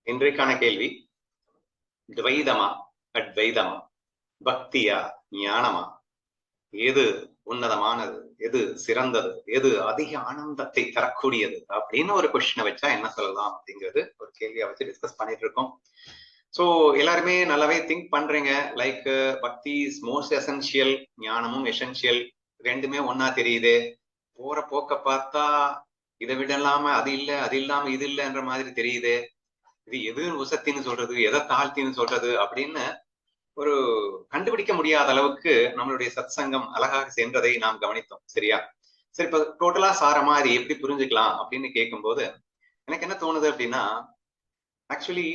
இன்றைக்கான கேள்வி, துவைதமா அத்வைதமா, பக்தியா ஞானமா, எது உன்னதமானது, எது சிறந்தது, எது அதிக ஆனந்தத்தை தரக்கூடியது அப்படின்னு ஒரு கொஸ்டினை வச்சா என்ன சொல்லலாம் அப்படிங்கிறது ஒரு கேள்வியை வச்சு டிஸ்கஸ் பண்ணிட்டு இருக்கோம். ஸோ எல்லாருமே நல்லாவே திங்க் பண்றீங்க. லைக் பக்தி இஸ் மோஸ்ட் எசென்சியல், ஞானமும் எசென்சியல், ரெண்டுமே ஒன்னா தெரியுது. போற போக்க பார்த்தா இதை விட இல்லாம அது இல்ல, அது இல்லாம இது இல்லைன்ற மாதிரி தெரியுது. இது எது உசத்தின்னு சொல்றது, எதை தாழ்த்தின்னு சொல்றது அப்படின்னு ஒரு கண்டுபிடிக்க முடியாத அளவுக்கு நம்மளுடைய சத்சங்கம் அழகாக சென்றதை நாம் கவனித்தோம். சரியா? சரி, இப்ப டோட்டலா சாரமா இதை எப்படி புரிஞ்சுக்கலாம் அப்படின்னு கேட்கும்போது எனக்கு என்ன தோணுது அப்படின்னா, ஆக்சுவலி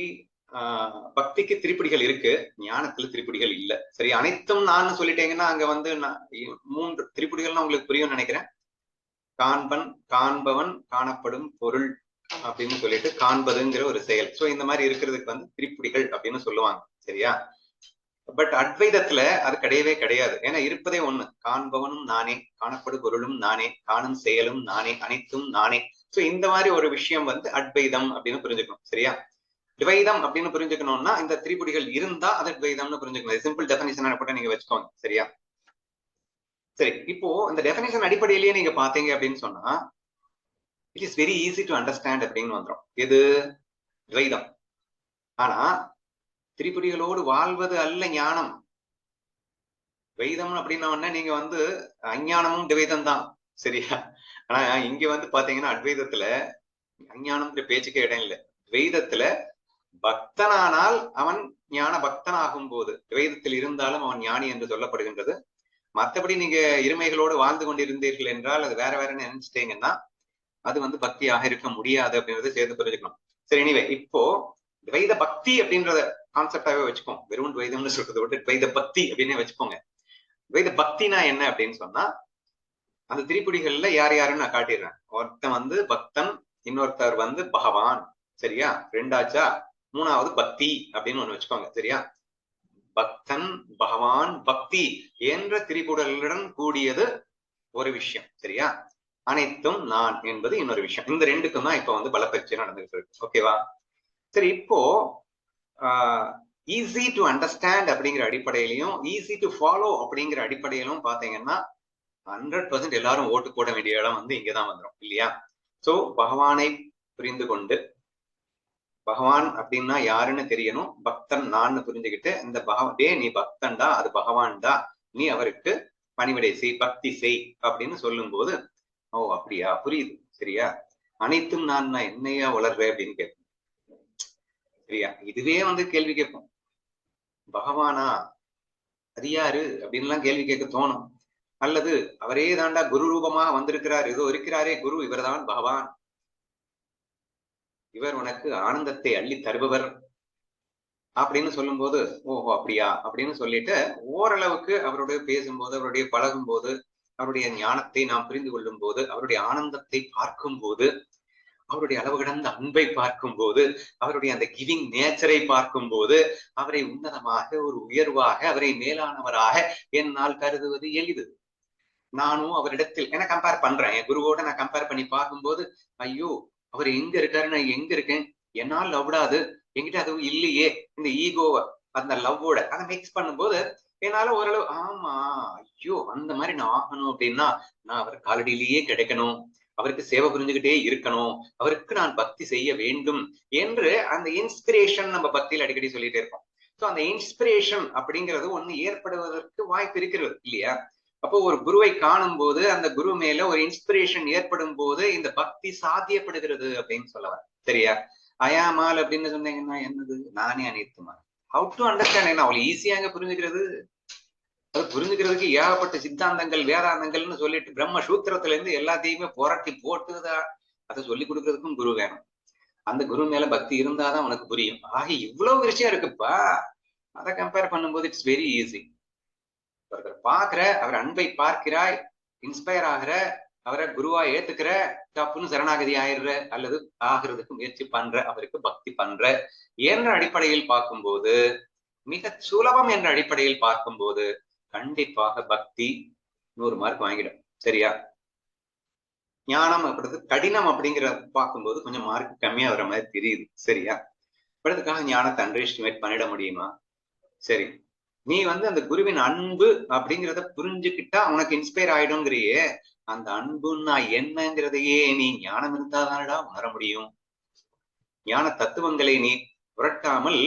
பக்திக்கு திருப்படிகள் இருக்கு, ஞானத்துல திருப்படிகள் இல்ல. சரி, அனைத்தும் நான் சொல்லிட்டேங்கன்னா அங்க வந்து மூன்று திருப்படிகள்னு உங்களுக்கு புரியும் நினைக்கிறேன். காண்பன், காண்பவன், காணப்படும் பொருள் அப்படின்னு சொல்லிட்டு காண்பதுங்கிற ஒரு செயல். சோ இந்த மாதிரி இருக்கிறதுக்கு வந்து திரிப்புடிகள் அப்படின்னு சொல்லுவாங்க. சரியா? பட் அத்வைதத்துல அது கிடையவே கிடையாது. ஏன்னா இருப்பதே ஒண்ணு, காண்பவனும் நானே, காணப்படும் பொருளும் நானே, காணும் செயலும் நானே, அனைத்தும் நானே. சோ இந்த மாதிரி ஒரு விஷயம் வந்து அத்வைதம் அப்படின்னு புரிஞ்சுக்கணும். சரியா? துவைதம் அப்படின்னு புரிஞ்சுக்கணும்னா இந்த திரிபுடிகள் இருந்தா அது துவைதம்னு புரிஞ்சுக்கணும். சிம்பிள் டெஃபினிஷன் கூட நீங்க வச்சுக்கோங்க. சரியா? சரி, இப்போ இந்த டெஃபினிஷன் அடிப்படையிலேயே நீங்க பாத்தீங்க அப்படின்னு சொன்னா it is very easy to understand அப்படின்னு வந்துடும். இது துவைதம். ஆனா திரிபுடிகளோடு வாழ்வது அல்ல ஞானம். துவைதம் அப்படின்னா நீங்க வந்து அஞ்ஞானமும் துவைதம் தான். சரியா? ஆனா இங்க வந்து பாத்தீங்கன்னா அத்வைதத்துல அஞ்ஞானம் பேச்சுக்கே இடம் இல்லை. துவைதத்துல பக்தனானால் அவன் ஞான பக்தன் ஆகும் போது துவைதத்தில் இருந்தாலும் அவன் ஞானி என்று சொல்லப்படுகின்றது. மற்றபடி நீங்க இருமைகளோடு வாழ்ந்து கொண்டிருந்தீர்கள் என்றால் அது வேற வேற நினைச்சிட்டீங்கன்னா அது வந்து பக்தியாக இருக்க முடியாது அப்படின்றத சேர்த்து புரிஞ்சுக்கணும். சரி, எனிவே இப்போ துவைத பக்தி அப்படின்றத கான்செப்டாவே வச்சுக்கோங்க. வெறும் துவைதம்னு சொல்றதை விட்டு துவைத பக்தி அப்படின்னு வச்சுக்கோங்க. துவைத பக்தினா என்ன அப்படின்னு சொன்னா, அந்த திரிபுடிகள்ல யார் யாருன்னு நான் காட்டிடுறேன். ஒருத்தன் வந்து பக்தன், இன்னொருத்தர் வந்து பகவான். சரியா? ரெண்டாச்சா? மூணாவது பக்தி அப்படின்னு ஒண்ணு வச்சுக்கோங்க. சரியா? பக்தன், பகவான், பக்தி என்ற திரிபுடலுடன் கூடியது ஒரு விஷயம். சரியா? அனைத்தும் நான் என்பது இன்னொரு விஷயம். இந்த ரெண்டுக்கும் தான் இப்ப வந்து பலப்பயிற்சி நடந்துகிட்டு இருக்கு. ஓகேவா? சரி, இப்போ ஈஸி டு அண்டர்ஸ்டாண்ட் அப்படிங்கிற அடிப்படையிலையும் ஈஸி டு ஃபாலோ அப்படிங்கிற அடிப்படையிலும் பாத்தீங்கன்னா 100% எல்லாரும் ஓட்டு போட வேண்டிய இடம் வந்து இங்கதான் வந்துடும் இல்லையா? சோ பகவானை புரிந்து கொண்டு, பகவான் அப்படின்னா யாருன்னு தெரியணும், பக்தன் நான் புரிஞ்சுக்கிட்டு, இந்த டே நீ பக்தன்டா, அது பகவான்டா, நீ அவருக்கு பணிவிடை செய், பக்தி செய் அப்படின்னு சொல்லும் போது, ஓ அப்படியா, புரியுது. சரியா? அனைத்தும் நான் என்னையா வளர்றேன் அப்படின்னு கேட்போம். சரியா? இதுவே வந்து கேள்வி கேட்போம், பகவானா அது யாரு அப்படின்னு எல்லாம் கேள்வி கேட்க தோணும். அல்லது அவரே தாண்டா குரு ரூபமாக வந்திருக்கிறார், ஏதோ இருக்கிறாரே குரு, இவர்தான் பகவான், இவர் உனக்கு ஆனந்தத்தை அள்ளி தருபவர் அப்படின்னு சொல்லும் போது, ஓஹோ அப்படியா அப்படின்னு சொல்லிட்டு ஓரளவுக்கு அவருடைய பேசும்போது, அவருடைய பழகும் போது, அவருடைய ஞானத்தை நாம் புரிந்து கொள்ளும் போது, அவருடைய ஆனந்தத்தை பார்க்கும் போது, அவருடைய அளவு கடந்த அன்பை பார்க்கும் போது, அவருடைய அந்த கிவிங் நேச்சரை பார்க்கும் போது, அவரை உன்னதமாக, ஒரு உயர்வாக, அவரை மேலானவராக என்னால் கருதுவது எளிது. நானும் அவரிடத்தில் என்ன கம்பேர் பண்றேன், என் குருவோட நான் கம்பேர் பண்ணி பார்க்கும்போது, ஐயோ அவர் எங்க இருக்காரு, நான் எங்க இருக்கேன், என்னால் லவ்டாது, என்கிட்ட அதுவும் இல்லையே, இந்த ஈகோவை அந்த லவ்வோட அதை மிக்ஸ் பண்ணும்போது என்னால ஓரளவு ஆமா, ஐயோ அந்த மாதிரி நான் ஆகணும் அப்படின்னா நான் அவர் காலடியிலேயே கிடைக்கணும், அவருக்கு சேவை புரிஞ்சுக்கிட்டே இருக்கணும், அவருக்கு நான் பக்தி செய்ய வேண்டும் என்று அந்த இன்ஸ்பிரேஷன் நம்ம பக்தியில் அடிக்கடி சொல்லிட்டே இருக்கோம். ஸோ அந்த இன்ஸ்பிரேஷன் அப்படிங்கிறது ஒண்ணு ஏற்படுவதற்கு வாய்ப்பு இருக்கிறது இல்லையா? அப்போ ஒரு குருவை காணும் போது அந்த குரு மேல ஒரு இன்ஸ்பிரேஷன் ஏற்படும் போது இந்த பக்தி சாத்தியப்படுகிறது அப்படின்னு சொல்லவன். சரியா? அயாமால் அப்படின்னு சொன்னீங்கன்னா என்னது, நானே அனைத்துமா. ஹவு டு அண்டர்ஸ்டாண்ட் என்ன அவ்வளவு ஈஸியாங்க புரிஞ்சுக்கிறது? அது புரிஞ்சுக்கிறதுக்கு ஏகப்பட்ட சித்தாந்தங்கள் வேதாந்தங்கள்னு சொல்லிட்டு பிரம்ம சூத்திரத்துல இருந்து எல்லாத்தையுமே புரட்டி போட்டுதான் அதை சொல்லி கொடுக்கறதுக்கும் குரு வேணும். அந்த குரு மேல பக்தி இருந்தாதான் உனக்கு புரியும். ஆக இவ்வளவு விஷயம் இருக்குப்பா. அதை கம்பேர் பண்ணும்போது இட்ஸ் வெரி ஈஸி. ஒருத்தர் பாக்குற, அவர் அன்பை பார்க்கிறாய், இன்ஸ்பயர் ஆகிற, அவரை குருவா ஏத்துக்கிற, தப்புன்னு சரணாகதி ஆயிடுற, அல்லது ஆகிறதுக்கு முயற்சி பண்ற, அவருக்கு பக்தி பண்ற என்ற அடிப்படையில் பார்க்கும்போது, மிக சுலபம் என்ற அடிப்படையில் பார்க்கும்போது கண்டிப்பாக பக்தி 100 மார்க் வாங்கிடும். சரியா? ஞானம் அப்படிது கடினம் அப்படிங்கிற பார்க்கும்போது கொஞ்சம் மார்க் கம்மியா வர மாதிரி தெரியுது. சரியா? அதுக்காக ஞானத்தை அண்டர் எஸ்டிமேட் பண்ணிட முடியுமா? சரி, நீ அந்த குருவின் அன்பு அப்படிங்கிறத புரிஞ்சுக்கிட்டா உனக்கு இன்ஸ்பயர் ஆயிடுங்கிறியே, அந்த அன்புன்னா என்னங்கிறதையே நீ ஞானம் இருந்தாதானடா உணர முடியும். ஞான தத்துவங்களை நீ புரட்டாமல்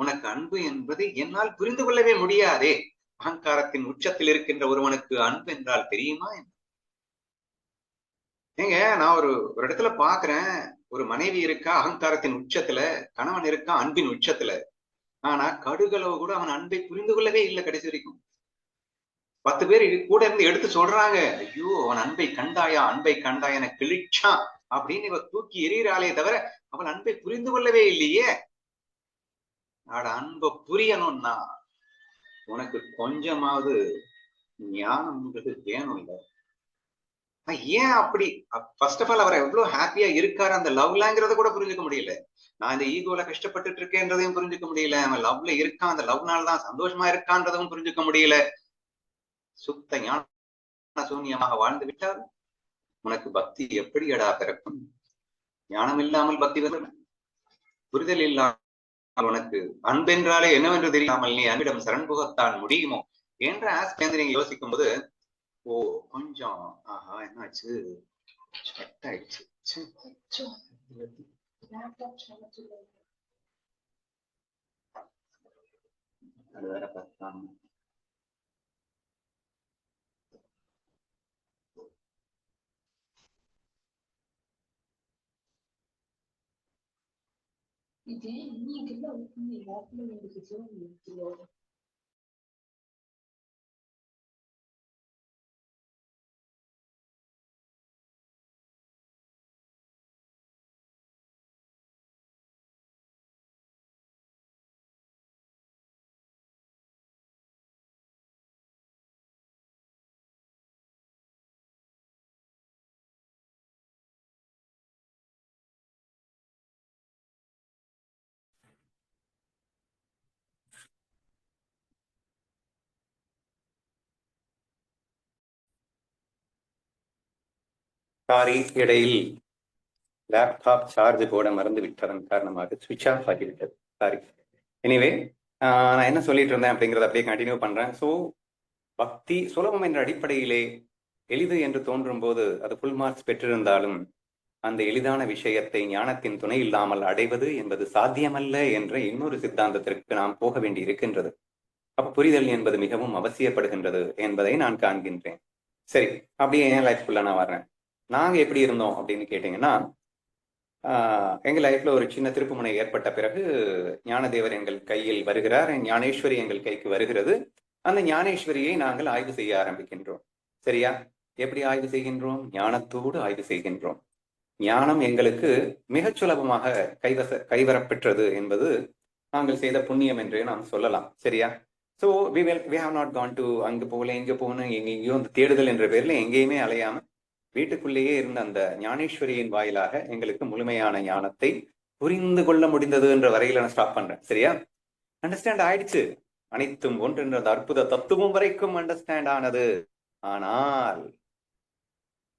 உனக்கு அன்பு என்பது என்னால் புரிந்து கொள்ளவே முடியாதே. அகங்காரத்தின் உச்சத்தில் இருக்கின்ற ஒருவனுக்கு அன்பு என்றால் தெரியுமா? ஏங்க, நான் ஒரு இடத்துல பாக்குறேன், ஒரு மனைவி இருக்கா அகங்காரத்தின் உச்சத்துல, கணவன் இருக்கா அன்பின் உச்சத்துல. ஆனா கடுகளவு கூட அவன் அன்பை புரிந்து கொள்ளவே இல்லை கடைசி வரைக்கும். 10 பேர் கூட இருந்து எடுத்து சொல்றாங்க, ஐயோ அவன் அன்பை கண்டாயா, அன்பை கண்டாயா, என கிழிச்சான் அப்படின்னு இவ தூக்கி எறிகிறாளே தவிர அவன் அன்பை புரிந்து கொள்ளவே இல்லையே. அன்பை புரியணும்னா உனக்கு கொஞ்சமாவது ஞானம்ன்றது வேணும். இல்ல ஏன் அப்படி? ஃபர்ஸ்ட் ஆஃப் ஆல் அவர் எவ்வளவு ஹாப்பியா இருக்காரு அந்த லவ்லாங்கிறத கூட புரிஞ்சுக்க முடியல. நான் இந்த ஈகோல கஷ்டப்பட்டுட்டு இருக்கேன்றதையும் புரிஞ்சுக்க முடியல. அவன் லவ்ல இருக்கான், அந்த லவ்னால தான் சந்தோஷமா இருக்கான்றதும் புரிஞ்சுக்க முடியல. சுத்த ஞான சூன்யமாக வாழ்ந்து விட்டால் உனக்கு பக்தி எப்படியடா பிறக்கும்? ஞானம் இல்லாமல் பக்தி வரும். புரிதல் இல்லாமல் உனக்கு அன்பென்றாலே என்னவென்று தெரியாமல் நீ அன்பிடம் சரண் புகத்தான் முடியுமோ என்ற ஆஸ்பேந்து நீங்க யோசிக்கும் போது, ஓ கொஞ்சம் ஆஹா என்னாச்சு, ஸ்வெட் ஆயிடுச்சு. அது வேற பார்த்தாங்க. இது சாரி, இடையில் லேப்டாப் சார்ஜ் போட மறந்து விட்டதன் காரணமாக சுவிட்ச் ஆஃப் ஆகிவிட்டது. சாரி. எனிவே, நான் என்ன சொல்லிட்டு இருந்தேன் அப்படிங்கிறத அப்படியே கண்டினியூ பண்றேன். ஸோ பக்தி சுலபம் என்ற அடிப்படையிலே எளிது என்று தோன்றும் போது அது ஃபுல் மார்க்ஸ் பெற்றிருந்தாலும் அந்த எளிதான விஷயத்தை ஞானத்தின் துணை இல்லாமல் அடைவது என்பது சாத்தியமல்ல என்ற இன்னொரு சித்தாந்தத்திற்கு நாம் போக வேண்டி இருக்கின்றது. அப்ப புரிதல் என்பது மிகவும் அவசியப்படுகின்றது என்பதை நான் காண்கின்றேன். சரி, அப்படியே என் லைஃப்குள்ள நான் வர்றேன். நாங்க எப்படி இருந்தோம் அப்படின்னு கேட்டீங்கன்னா, எங்க லைஃப்ல ஒரு சின்ன திருப்புமுனை ஏற்பட்ட பிறகு ஞானதேவர் எங்கள் கையில் வருகிறார், ஞானேஸ்வரி எங்கள் கைக்கு வருகிறது. அந்த ஞானேஸ்வரியை நாங்கள் ஆய்வு செய்ய ஆரம்பிக்கின்றோம். சரியா? எப்படி ஆய்வு செய்கின்றோம்? ஞானத்தோடு ஆய்வு செய்கின்றோம். ஞானம் எங்களுக்கு மிகச் சுலபமாக கைவரப்பெற்றது என்பது நாங்கள் செய்த புண்ணியம் என்று நாம் சொல்லலாம். சரியா? So we have not gone to அங்கு போகல இங்க போகணும் எங்கெங்கயோ அந்த தேடுதல் என்ற பேர்ல எங்கேயுமே அலையாம வீட்டுக்குள்ளேயே இருந்த அந்த ஞானேஸ்வரியின் வாயிலாக எங்களுக்கு முழுமையான ஞானத்தை புரிந்து கொள்ள முடிந்தது என்ற வரையில நான் ஸ்டாப் பண்றேன். சரியா? அண்டர்ஸ்டாண்ட் ஆயிடுச்சு. அனைத்தும் ஒன்று என்ற அற்புத தத்துவம் வரைக்கும் அண்டர்ஸ்டாண்ட் ஆனது. ஆனால்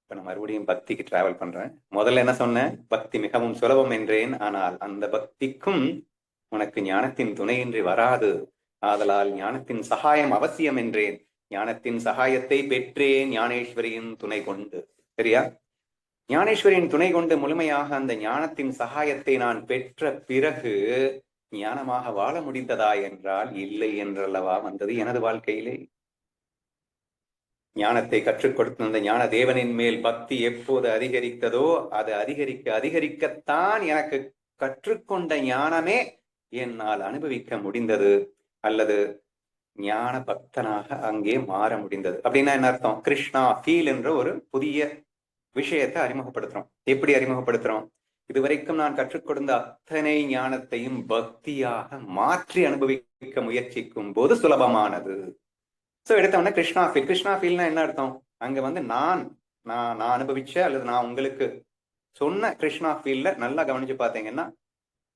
இப்ப நான் மறுபடியும் பக்திக்கு டிராவல் பண்றேன். முதல்ல என்ன சொன்னேன்? பக்தி மிகவும் சுலபம் என்றேன். ஆனால் அந்த பக்திக்கும் உனக்கு ஞானத்தின் துணையின்றி வராது. ஆதலால் ஞானத்தின் சகாயம் அவசியம் என்றேன். ஞானத்தின் சகாயத்தை பெற்றேன் ஞானேஸ்வரியின் துணை கொண்டு. சரியா? ஞானேஸ்வரியின் துணை கொண்டு முழுமையாக அந்த ஞானத்தின் சகாயத்தை நான் பெற்ற பிறகு ஞானமாக வாழ முடிந்ததா என்றால் இல்லை என்றல்லவா வந்தது எனது வாழ்க்கையிலே. ஞானத்தை கற்றுக் கொடுத்த அந்த ஞான தேவனின் மேல் பக்தி எப்போது அதிகரித்ததோ அது அதிகரிக்க அதிகரிக்கத்தான் எனக்கு கற்றுக்கொண்ட ஞானமே என்னால் அனுபவிக்க முடிந்தது, அல்லது ஞான பக்தனாக அங்கே மாற முடிந்தது. அப்படின்னா என்ன அர்த்தம்? கிருஷ்ணா ஃபீல் என்ற ஒரு புதிய விஷயத்தை அறிமுகப்படுத்துறோம். எப்படி அறிமுகப்படுத்துறோம்? இதுவரைக்கும் நான் கற்றுக் கொடுத்த அத்தனை ஞானத்தையும் பக்தியாக மாற்றி அனுபவிக்க முயற்சிக்கும் போது சுலபமானது. ஸோ எடுத்தவொடனே கிருஷ்ணா ஃபீல். கிருஷ்ணா ஃபீல்னா என்ன அர்த்தம்? அங்க நான் அனுபவிச்ச அல்லது நான் உங்களுக்கு சொன்ன கிருஷ்ணா ஃபீல்ல நல்லா கவனிச்சு பார்த்தீங்கன்னா,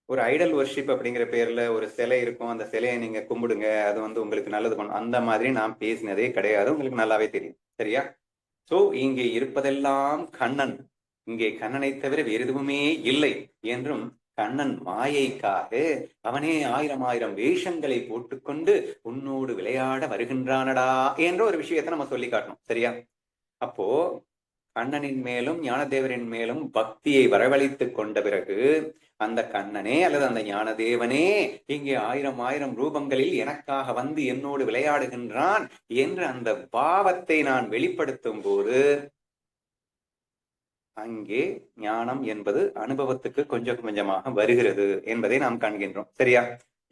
ஒரு ஐடல் வர்ஷிப் அப்படிங்கிற பேர்ல ஒரு சிலை இருக்கும், அந்த சிலையை நீங்க கும்பிடுங்க, அது உங்களுக்கு நல்லது பண்ணும், அந்த மாதிரி நான் பேசினதே கிடையாது. உங்களுக்கு நல்லாவே தெரியும். சரியா? சோ இங்கே இருப்பதெல்லாம் கண்ணன், இங்கே கண்ணனை தவிர வேறு எதுவுமே இல்லை என்றும் கண்ணன் மாயைக்காக அவனே ஆயிரம் ஆயிரம் வேஷங்களை போட்டுக்கொண்டு உன்னோடு விளையாட வருகின்றானடா என்ற ஒரு விஷயத்தை நம்ம சொல்லி காட்டணும். சரியா? அப்போ கண்ணனின் மேலும் ஞானதேவரின் மேலும் பக்தியை வரவழைத்துக் கொண்ட பிறகு அந்த கண்ணனே அல்லது அந்த ஞானதேவனே இங்கே ஆயிரம் ஆயிரம் ரூபங்களில் எனக்காக வந்து என்னோடு விளையாடுகின்றான் என்ற அந்த பாவத்தை நான் வெளிப்படுத்தும் போது அங்கே ஞானம் என்பது அனுபவத்துக்கு கொஞ்சம் கொஞ்சமாக வருகிறது என்பதை நாம் காண்கின்றோம். சரியா?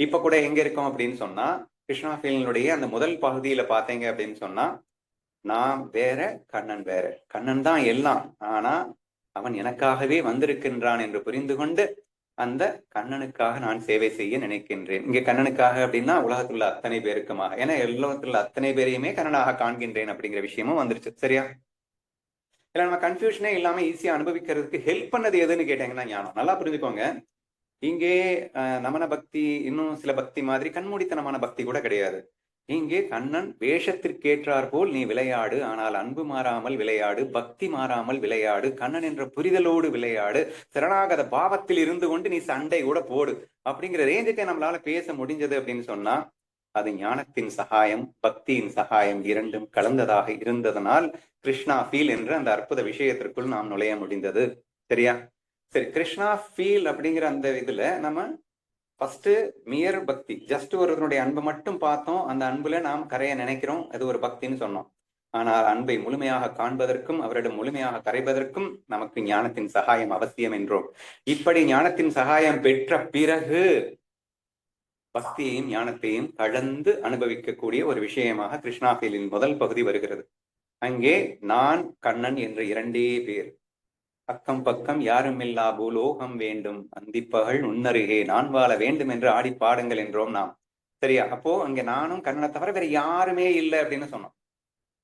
இப்ப கூட எங்க இருக்கோம் அப்படின்னு சொன்னா, கிருஷ்ணா ஃபீலினுடைய அந்த முதல் பகுதியில பாத்தீங்க அப்படின்னு சொன்னா, நான் வேற, கண்ணன் வேற. கண்ணன் தான் எல்லாம், ஆனா அவன் எனக்காகவே வந்திருக்கின்றான் என்று புரிந்து கொண்டு அந்த கண்ணனுக்காக நான் சேவை செய்ய நினைக்கின்றேன். இங்க கண்ணனுக்காக அப்படின்னா உலகத்துள்ள அத்தனை பேருக்குமாக, ஏன்னா உலகத்துள்ள அத்தனை பேரையுமே கண்ணனாக காண்கின்றேன் அப்படிங்கிற விஷயமும் வந்துருச்சு. சரியா? இல்ல நம்ம கன்ஃபியூஷனே இல்லாம ஈஸியா அனுபவிக்கிறதுக்கு ஹெல்ப் பண்ணது எதுன்னு கேட்டீங்கன்னா ஞானம். நல்லா புரிஞ்சுக்கோங்க. இங்கே நமன பக்தி, இன்னும் சில பக்தி மாதிரி கண்மூடித்தனமான பக்தி கூட கிடையாது. இங்கே கண்ணன் வேஷத்திற்கேற்றார் போல் நீ விளையாடு, ஆனால் அன்பு மாறாமல் விளையாடு, பக்தி மாறாமல் விளையாடு, கண்ணன் என்ற புரிதலோடு விளையாடு, சரணாகத பாவத்தில் இருந்து கொண்டு நீ சண்டை கூட போடு அப்படிங்கிற ரேஞ்சுக்கு நம்மளால பேச முடிஞ்சது அப்படின்னு சொன்னா அது ஞானத்தின் சகாயம், பக்தியின் சகாயம் இரண்டும் கலந்ததாக இருந்ததனால் கிருஷ்ணா ஃபீல் என்ற அந்த அற்புத விஷயத்திற்குள் நாம் நுழைய முடிந்தது. சரியா? சரி, கிருஷ்ணா ஃபீல் அப்படிங்கிற அந்த இதுல நம்ம ஃபர்ஸ்ட் மியர் பக்தி, ஜஸ்ட் ஒருவருடைய அன்பை மட்டும் பார்த்தோம், அந்த அன்புல நாம் கரைய நினைக்கிறோம், அது ஒரு பக்தின்னு சொன்னோம். ஆனால் அன்பை முழுமையாக காண்பதற்கும் அவரிடம் முழுமையாக கரைவதற்கும் நமக்கு ஞானத்தின் சகாயம் அவசியம் என்றோம். இப்படி ஞானத்தின் சகாயம் பெற்ற பிறகு பக்தியையும் ஞானத்தையும் கலந்து அனுபவிக்கக்கூடிய ஒரு விஷயமாக கிருஷ்ணா ஃபீலின் முதல் பகுதி வருகிறது. அங்கே நான் கண்ணன் என்ற இரண்டே பேர், அக்கம் பக்கம் யாரும் இல்லா பூலோகம் வேண்டும், அந்திப்பகல் உன்னருகே நான் வாழ வேண்டும் என்று ஆடி பாடுங்கள் என்றோம் நாம். சரியா? அப்போ அங்க நானும் கண்ணனை தவிர வேற யாருமே இல்லை அப்படின்னு சொன்னோம்.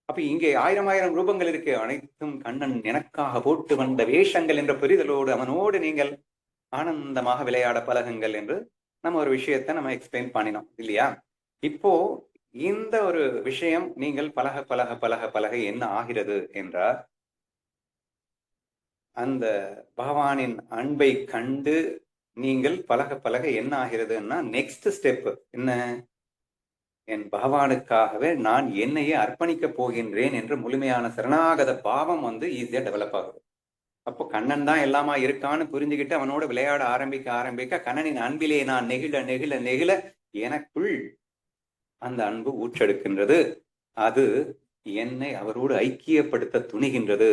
அப்ப இங்கே ஆயிரம் ஆயிரம் ரூபங்கள் இருக்கு, அனைத்தும் கண்ணன் எனக்காக போட்டு வந்த வேஷங்கள் என்ற புரிதலோடு அவனோடு நீங்கள் ஆனந்தமாக விளையாட பழகுங்கள் என்று நம்ம ஒரு விஷயத்த நம்ம எக்ஸ்பிளைன் பண்ணினோம் இல்லையா? இப்போ இந்த ஒரு விஷயம் நீங்கள் பழக பழக பழக பழக என்ன ஆகிறது என்றால், அந்த பகவானின் அன்பை கண்டு நீங்கள் பழக பழக என்ன ஆகிறதுன்னா, நெக்ஸ்ட் ஸ்டெப் என்ன? என் பகவானுக்காகவே நான் என்னையே அர்ப்பணிக்க போகின்றேன் என்று முழுமையான சரணாகத பாவம் வந்து ஈஸியா டெவலப் ஆகுது. அப்போ கண்ணன் தான் எல்லாமா இருக்கான்னு புரிஞ்சுக்கிட்டு அவனோட விளையாட ஆரம்பிக்க ஆரம்பிக்க கண்ணனின் அன்பிலே நான் நெகிழ நெகிழ நெகிழ எனக்குள் அந்த அன்பு ஊற்றெடுக்கின்றது. அது என்னை அவரோடு ஐக்கியப்படுத்த துணிகின்றது.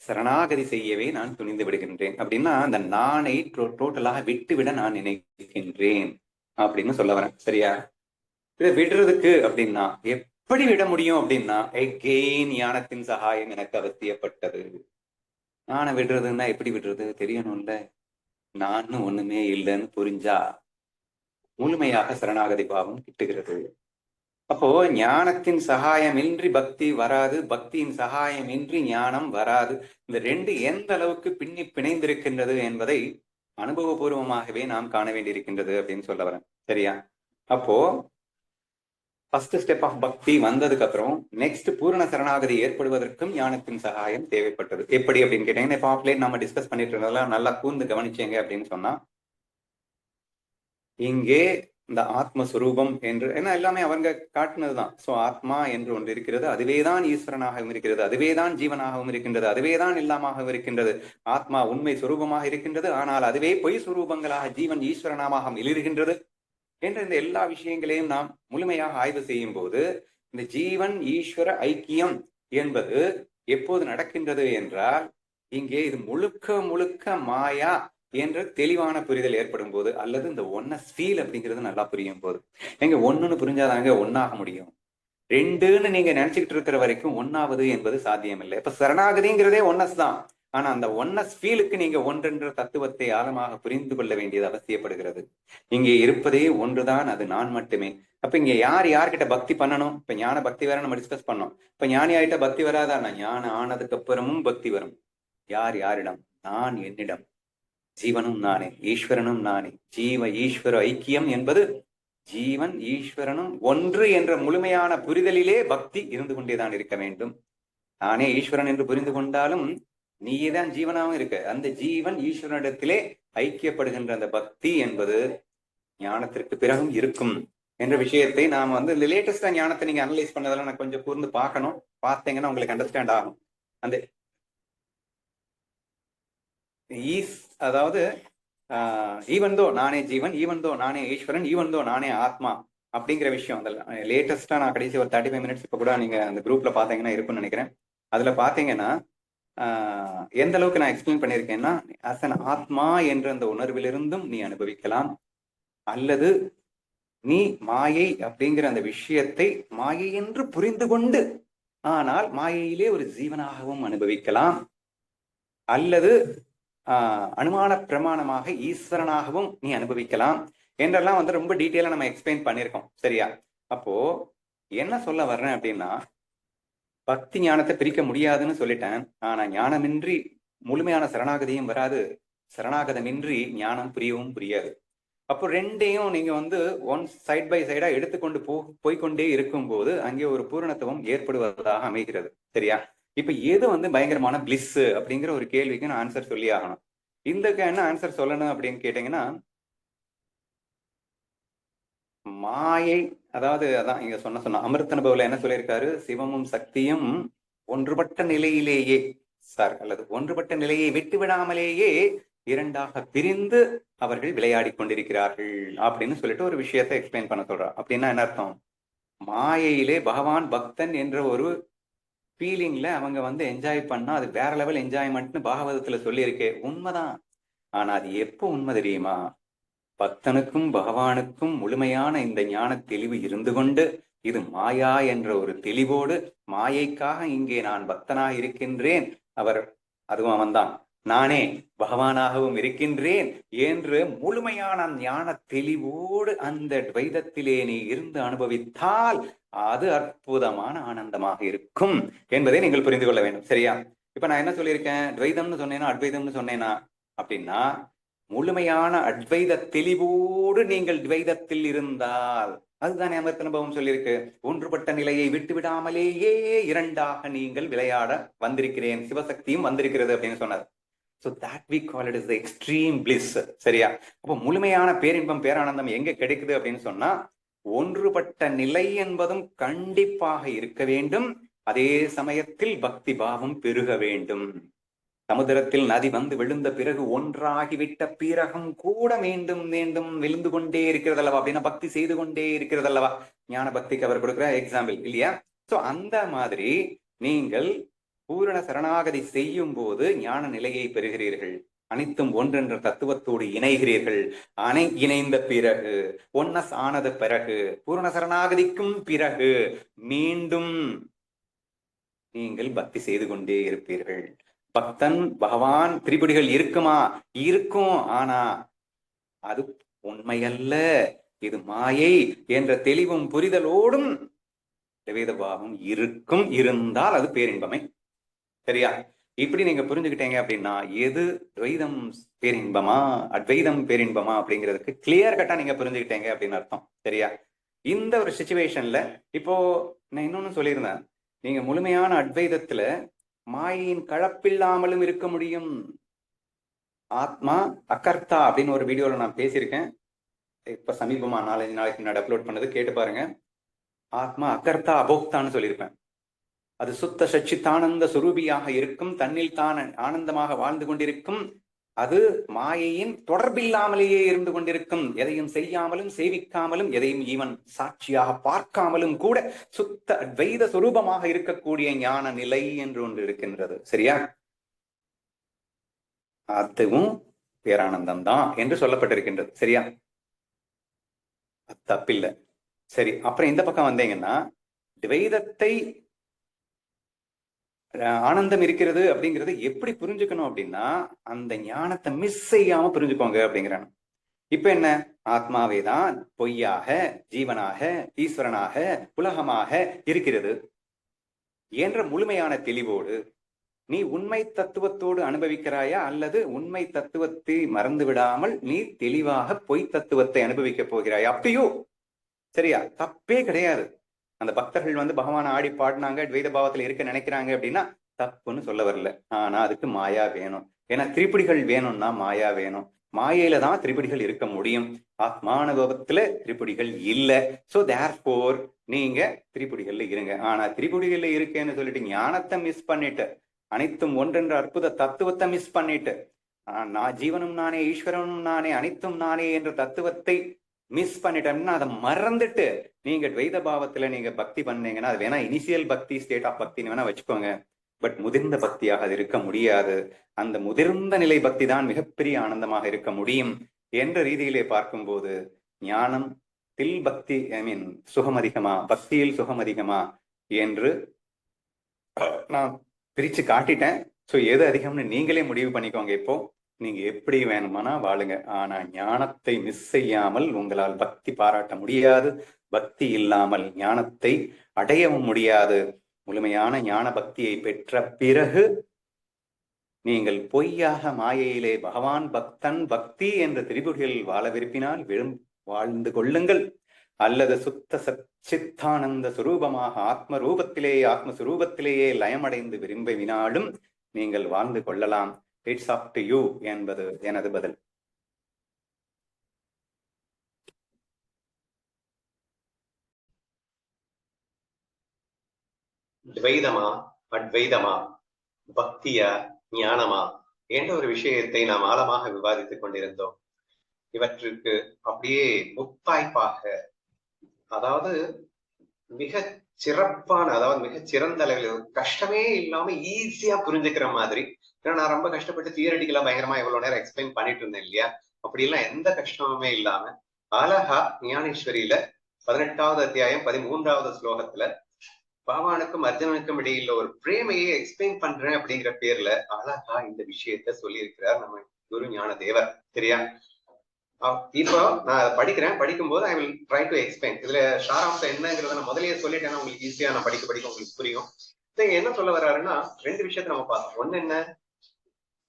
சரணாகதி செய்யவே நான் துணிந்து விடுகின்றேன் அப்படின்னா அந்த நானை டோட்டலாக விட்டுவிட நான் நினைக்கின்றேன் அப்படின்னு சொல்ல வரேன். சரியா? இதை விடுறதுக்கு அப்படின்னா எப்படி விட முடியும் அப்படின்னா, எகெயின் ஞானத்தின் சகாயம் எனக்கு அவசியப்பட்டது. நானை விடுறதுன்னா எப்படி விடுறது தெரியணும்ல. நானும் ஒண்ணுமே இல்லைன்னு புரிஞ்சா முழுமையாக சரணாகதி பாவம் கிட்டுகிறது. அப்போ ஞானத்தின் சகாயமின்றி பக்தி வராது, பக்தியின் சகாயமின்றி ஞானம் வராது. இந்த ரெண்டு எந்த அளவுக்கு பின்னி பிணைந்திருக்கின்றது என்பதை அனுபவபூர்வமாகவே நாம் காண வேண்டியிருக்கின்றது அப்படின்னு சொல்ல வரேன். சரியா? அப்போ ஃபர்ஸ்ட் ஸ்டெப் ஆஃப் பக்தி வந்ததுக்கு அப்புறம் நெக்ஸ்ட் பூரண சரணாகதி ஏற்படுவதற்கும் ஞானத்தின் சகாயம் தேவைப்பட்டது. எப்படி அப்படின்னு கேட்டீங்கன்னா, இப்போ ஆஃப்லைன் நம்ம டிஸ்கஸ் பண்ணிட்டு இருந்ததெல்லாம் நல்லா கூர்ந்து கவனிச்சீங்க அப்படின்னு சொன்னா, இங்கே இந்த ஆத்மஸ்வரூபம் என்று ஏன்னா எல்லாமே அவங்க காட்டினதுதான். சோ ஆத்மா என்று ஒன்று இருக்கிறது, அதுவேதான் ஈஸ்வரனாகவும் இருக்கிறது, அதுவேதான் ஜீவனாகவும் இருக்கின்றது, அதுவேதான் எல்லாமாகவும் இருக்கின்றது. ஆத்மா உண்மை சுரூபமாக இருக்கின்றது, ஆனால் அதுவே பொய் சுரூபங்களாக ஜீவன் ஈஸ்வரனாக மிளிர்கின்றது என்ற இந்த எல்லா விஷயங்களையும் நாம் முழுமையாக ஆய்வு செய்யும் போது இந்த ஜீவன் ஈஸ்வர ஐக்கியம் என்பது எப்போது நடக்கின்றது என்றால், இங்கே இது முழுக்க முழுக்க மாயா என்ற தெளிவான புரிதல் ஏற்படும் போது, அல்லது இந்த ஒன்னஸ் ஃபீல் அப்படிங்கிறது நல்லா புரியும் போது. எங்க ஒண்ணுன்னு புரிஞ்சாதாங்க ஒன்னாக முடியும். ரெண்டுன்னு நீங்க நினைச்சுக்கிட்டு இருக்கிற வரைக்கும் ஒன்னாவது என்பது சாத்தியம் இல்லை. இப்ப சரணாகதிங்கிறதே ஒன்னஸ் தான். ஆனா அந்த ஒன்னஸ் ஃபீலுக்கு நீங்க ஒன்றென்ற தத்துவத்தை ஆழமாக புரிந்து கொள்ள வேண்டியது அவசியப்படுகிறது. இங்கே இருப்பதே ஒன்றுதான், அது நான் மட்டுமே. அப்ப இங்க யார் யார்கிட்ட பக்தி பண்ணணும்? இப்ப ஞான பக்தி வேற நம்ம டிஸ்கஸ் பண்ணோம். இப்ப ஞானி ஆயிட்ட பக்தி வராதானா? ஞானம் ஆனதுக்கு அப்புறமும் பக்தி வரும். யார் யாரிடம்? நான் என்னிடம். ஜீவனும் நானே, ஈஸ்வரனும் நானே. ஜீவ ஈஸ்வர ஐக்கியம் என்பது ஜீவன் ஈஸ்வரனும் ஒன்று என்ற முழுமையான புரிதலிலே பக்தி இருந்து கொண்டேதான் இருக்க வேண்டும். நானே ஈஸ்வரன் என்று புரிந்து கொண்டாலும் நீதான் ஜீவனாகவும் இருக்க. அந்த ஜீவன் ஈஸ்வரனிடத்திலே ஐக்கியப்படுகின்ற அந்த பக்தி என்பது ஞானத்திற்கு பிறகும் இருக்கும் என்ற விஷயத்தை நாம வந்து இந்த லேட்டஸ்டா ஞானத்தை நீங்க அனலைஸ் பண்ணதெல்லாம் நான் கொஞ்சம் கூர்ந்து பார்க்கணும். பார்த்தீங்கன்னா உங்களுக்கு அண்டர்ஸ்டாண்ட் ஆகும். அந்த அதாவது ஈவன் தோ நானே ஜீவன், ஈவன் தோ நானே ஈஸ்வரன், ஈவன் தோ நானே ஆத்மா அப்படிங்கிற விஷயம் அந்த லேட்டஸ்டா நான் கடைசி ஒரு 35 மினிட்ஸ் இப்ப கூட நீங்க அந்த குரூப்ல பாத்தீங்கன்னா இருக்கும்னு நினைக்கிறேன். அதுல பாத்தீங்கன்னா எந்த அளவுக்கு நான் எக்ஸ்பிளைன் பண்ணியிருக்கேன்னா, அஸ் அன் ஆத்மா என்ற அந்த உணர்விலிருந்தும் நீ அனுபவிக்கலாம், அல்லது நீ மாயை அப்படிங்கிற அந்த விஷயத்தை மாயை என்று புரிந்து கொண்டு ஆனால் மாயையிலே ஒரு ஜீவனாகவும் அனுபவிக்கலாம், அல்லது அனுமான பிரமாணமாக ஈஸ்வரனாகவும் நீ அனுபவிக்கலாம் என்றெல்லாம் வந்து ரொம்ப டீட்டெயிலா நம்ம எக்ஸ்பிளைன் பண்ணியிருக்கோம். சரியா? அப்போ என்ன சொல்ல வர்றேன் அப்படின்னா, பக்தி ஞானத்தை பிரிக்க முடியாதுன்னு சொல்லிட்டேன். ஆனா ஞானமின்றி முழுமையான சரணாகதியும் வராது, சரணாகதமின்றி ஞானம் புரியவும் புரியாது. அப்போ ரெண்டையும் நீங்க வந்து ஒன் சைட் பை சைடா எடுத்துக்கொண்டு போய்கொண்டே இருக்கும்போது அங்கே ஒரு பூரணத்துவம் ஏற்படுவதாக அமைகிறது. சரியா? இப்ப எது வந்து பயங்கரமான பிளிஸ் அப்படிங்கிற ஒரு கேள்விக்கு நான் ஆன்சர் சொல்லி ஆகணும். இதுக்கு என்ன ஆன்சர் சொல்லணும் அப்படின்னு கேட்டீங்கன்னா, மாயை, அதாவது அதான் இங்க சொன்ன அமிர்த அனுபவத்துல என்ன சொல்லியிருக்காரு, சிவமும் சக்தியும் ஒன்றுபட்ட நிலையிலேயே அல்லது ஒன்றுபட்ட நிலையை விட்டு விடாமலேயே இரண்டாக பிரிந்து அவர்கள் விளையாடி கொண்டிருக்கிறார்கள் அப்படின்னு சொல்லிட்டு ஒரு விஷயத்தை எக்ஸ்பிளைன் பண்ண சொல்றார். அப்படின்னா என்ன அர்த்தம்? மாயையிலே பகவான் பக்தன் என்ற ஒரு ஃபீலிங்ல அவங்க வந்து என்ஜாய் பண்ணா அது வேற லெவல் என்ஜாய்மெண்ட்னு பாகவதத்துல சொல்லியிருக்கே, உண்மைதான். ஆனா அது எப்போ உண்மை தெரியுமா? பக்தனுக்கும் பகவானுக்கும் முழுமையான இந்த ஞான தெளிவு இருந்து கொண்டு இது மாயா என்ற ஒரு தெளிவோடு, மாயைக்காக இங்கே நான் பக்தனாக இருக்கின்றேன், அதுவும் அவன்தான், நானே பகவானாகவும் இருக்கின்றேன் என்று முழுமையான ஞான தெளிவோடு அந்த துவைதத்திலே நீ இருந்து அனுபவித்தால் அது அற்புதமான ஆனந்தமாக இருக்கும் என்பதை நீங்கள் புரிந்து கொள்ள வேண்டும். சரியா? இப்ப நான் என்ன சொல்லியிருக்கேன், துவைதம்னு சொன்னேனா அத்வைதம்னு சொன்னேனா அப்படின்னா, முழுமையான அத்வைத தெளிவோடு நீங்கள் துவைதத்தில் இருந்தால், அதுதான் அமிர்த அனுபவம் சொல்லியிருக்கு. ஒன்றுபட்ட நிலையை விட்டு விடாமலேயே இரண்டாக நீங்கள் விளையாட வந்திருக்கிறேன், சிவசக்தியும் வந்திருக்கிறது அப்படின்னு சொன்னார். So that we call it as the extreme bliss. சரியா? அப்போ முழுமையான பேரின்பம் பேரானந்தம் எங்க கிடைக்குது அப்படின்னு சொன்னா, ஒன்றுபட்ட நிலை என்பதும் கண்டிப்பாக இருக்க வேண்டும், அதே சமயத்தில் பக்தி பாவம் பெருக வேண்டும். சமுதிரத்தில் நதி வந்து விழுந்த பிறகு ஒன்றாகிவிட்ட பிறகும் கூட மீண்டும் மீண்டும் விழுந்து கொண்டே இருக்கிறது அல்லவா? அப்படின்னா பக்தி செய்து கொண்டே இருக்கிறது அல்லவா? ஞான பக்திக்கு அவர் கொடுக்குற எக்ஸாம்பிள் இல்லையா? சோ அந்த மாதிரி நீங்கள் பூரண சரணாகதி செய்யும் போது ஞான நிலையை பெறுகிறீர்கள், அனைத்தும் ஒன்றென்ற தத்துவத்தோடு இணைகிறீர்கள். இணைந்த பிறகு ஒன்னஸ் ஆனது பிறகு பூரண சரணாகதிக்கும் பிறகு மீண்டும் நீங்கள் பக்தி செய்து கொண்டே இருப்பீர்கள். பக்தன் பகவான் திரிபுடிகள் இருக்குமா? இருக்கும். ஆனா அது உண்மையல்ல, இது மாயை என்ற தெளிவும் புரிதலோடும் துவைத பாவம் இருக்கும். இருந்தால் அது பேரின்பமை. சரியா? இப்படி நீங்க புரிஞ்சுக்கிட்டீங்க அப்படின்னா எது துவைதம் பேரின்பமா அத்வைதம் பேரின்பமா அப்படிங்கிறதுக்கு கிளியர் கட்டா நீங்க புரிஞ்சுக்கிட்டீங்க அப்படின்னு அர்த்தம். சரியா? இந்த ஒரு சிச்சுவேஷன்ல இப்போ நான் இன்னொன்னு சொல்லியிருந்தேன், நீங்க முழுமையான அத்வைதத்துல மாயின் கலப்பில்லாமலும் இருக்க முடியும். ஆத்மா அகர்த்தா அப்படின்னு ஒரு வீடியோல நான் பேசியிருக்கேன், இப்ப சமீபமா 4-5 நாளைக்கு முன்னாடி அப்லோட் பண்ணது, கேட்டு பாருங்க. ஆத்மா அகர்த்தா அபோக்தான்னு சொல்லியிருப்பேன். அது சுத்த சச்சித்தானந்த சுரூபியாக இருக்கும், தன்னில் தான் ஆனந்தமாக வாழ்ந்து கொண்டிருக்கும். அது மாயையின் தொடர்பில்லாமலேயே இருந்து கொண்டிருக்கும், எதையும் செய்யாமலும் சேவிக்காமலும் எதையும் ஈவன் சாட்சியாக பார்க்காமலும் கூட சுத்த அத்வைத சுரூபமாக இருக்கக்கூடிய ஞான நிலை என்று ஒன்று இருக்கின்றது. சரியா? அதுவும் பேரானந்தம் தான் என்று சொல்லப்பட்டிருக்கின்றது. சரியா? தப்பில்லை. சரி, அப்புறம் இந்த பக்கம் வந்தீங்கன்னா துவைதத்தை ஆனந்தம் இருக்கிறது அப்படிங்கிறது எப்படி புரிஞ்சுக்கணும் அப்படின்னா, அந்த ஞானத்தை மிஸ் செய்யாம புரிஞ்சுக்கோங்க அப்படிங்கிறாங்க. இப்ப என்ன, ஆத்மாவே தான் பொய்யாக ஜீவனாக ஈஸ்வரனாக உலகமாக இருக்கிறது என்ற முழுமையான தெளிவோடு நீ உண்மை தத்துவத்தோடு அனுபவிக்கிறாயா, அல்லது உண்மை தத்துவத்தை மறந்து விடாமல் நீ தெளிவாக பொய் தத்துவத்தை அனுபவிக்க போகிறாயா? அப்பயோ சரியா? தப்பே கிடையாது. அந்த பக்தர்கள் வந்து பகவான் ஆடி பாடினாங்க, துவைத பாவத்துல இருக்க நினைக்கிறாங்க அப்படின்னா தப்புன்னு சொல்ல வரல. ஆனா அதுக்கு மாயா வேணும். ஏன்னா திரிபுடிகள் வேணும்னா மாயா வேணும். மாயையில தான் திரிபுடிகள் இருக்க முடியும். ஆத்மானுபவத்துல திரிபுடிகள் இல்ல. சோ தேர்ஃபோர் நீங்க திரிபுடிகள்ல இருங்க. ஆனா திரிபுடிகள்ல இருக்கேன்னு சொல்லிட்டு ஞானத்தை மிஸ் பண்ணிட்டு, அனைத்தும் ஒன்றென்ற அற்புத தத்துவத்தை மிஸ் பண்ணிட்டு, நான் ஜீவனும் நானே, ஈஸ்வரனும் நானே, அனைத்தும் நானே என்ற தத்துவத்தை மிஸ் பண்ணிட்டோம்னா, அதை மறந்துட்டு நீங்க துவைத பாவத்துல நீங்க பக்தி பண்ணீங்கன்னா, அது வேணா இனிஷியல் பக்தி, ஸ்டேட் ஆஃப் பக்தின்னு வேணா வச்சுக்கோங்க. பட் முதிர்ந்த பக்தியாக அது இருக்க முடியாது. அந்த முதிர்ந்த நிலை பக்தி தான் மிகப்பெரிய ஆனந்தமாக இருக்க முடியும் என்ற ரீதியிலே பார்க்கும்போது, ஞானம் தில் பக்தி, ஐ மீன் சுகம் அதிகமா, பக்தியில் சுகம் அதிகமா என்று நான் பிரிச்சு காட்டிட்டேன். ஸோ எது அதிகம்னு நீங்களே முடிவு பண்ணிக்கோங்க. இப்போ நீங்க எப்படி வேணுமானா வாழுங்க. ஆனா ஞானத்தை மிஸ் செய்யாமல் உங்களால் பக்தி பாராட்ட முடியாது. பக்தி இல்லாமல் ஞானத்தை அடையவும் முடியாது. முழுமையான ஞான பக்தியை பெற்ற பிறகு நீங்கள் பொய்யாக மாயையிலே பகவான் பக்தன் பக்தி என்ற திரிபுடிகளில் வாழ விரும்பினால் வாழ்ந்து கொள்ளுங்கள். அல்லது சுத்த சச்சித்தானந்த சுரூபமாக ஆத்மஸ்வரூபத்திலேயே லயமடைந்து விரும்பினாலும் நீங்கள் வாழ்ந்து கொள்ளலாம். இட்ஸ் அப் டு யூ என்பது எனது பதில். துவைதமா அத்வைதமா, பக்தியா ஞானமா என்ற ஒரு விஷயத்தை நாம் ஆழமாக விவாதித்துக் கொண்டிருந்தோம். இவற்றுக்கு அப்படியே முத்தாய்ப்பாக, அதாவது மிக சிறப்பான, அதாவது மிக சிறந்த அளவில் கஷ்டமே இல்லாம ஈஸியா புரிஞ்சுக்கிற மாதிரி. ஏன்னா நான் ரொம்ப கஷ்டப்பட்டு தியரட்டிக்கலா பயங்கரமா எவ்வளவு நேரம் எக்ஸ்பிளைன் பண்ணிட்டு இருந்தேன் இல்லையா? அப்படி எல்லாம் எந்த கஷ்டமுமே இல்லாம அழகா ஞானேஸ்வரியில 18வது அத்தியாயம் 13வது ஸ்லோகத்துல பகவானுக்கும் அர்ஜுனனுக்கும் இடையில ஒரு பிரேமையை எக்ஸ்பிளைன் பண்றேன் அப்படிங்கிற பேர்ல அழகா இந்த விஷயத்த சொல்லி இருக்கிறார் நம்ம குரு ஞான தேவர். சரியா? இப்போ நான் படிக்கிறேன். படிக்கும்போது I will try to explain. இதுல சாராம்சம் என்னங்கிறத நான் முதலையே சொல்லிட்டேன்னா உங்களுக்கு ஈஸியா நான் படிக்க உங்களுக்கு புரியும். நீங்க என்ன சொல்ல வர்றாருன்னா, ரெண்டு விஷயத்த நம்ம பார்த்தோம். ஒண்ணு என்ன,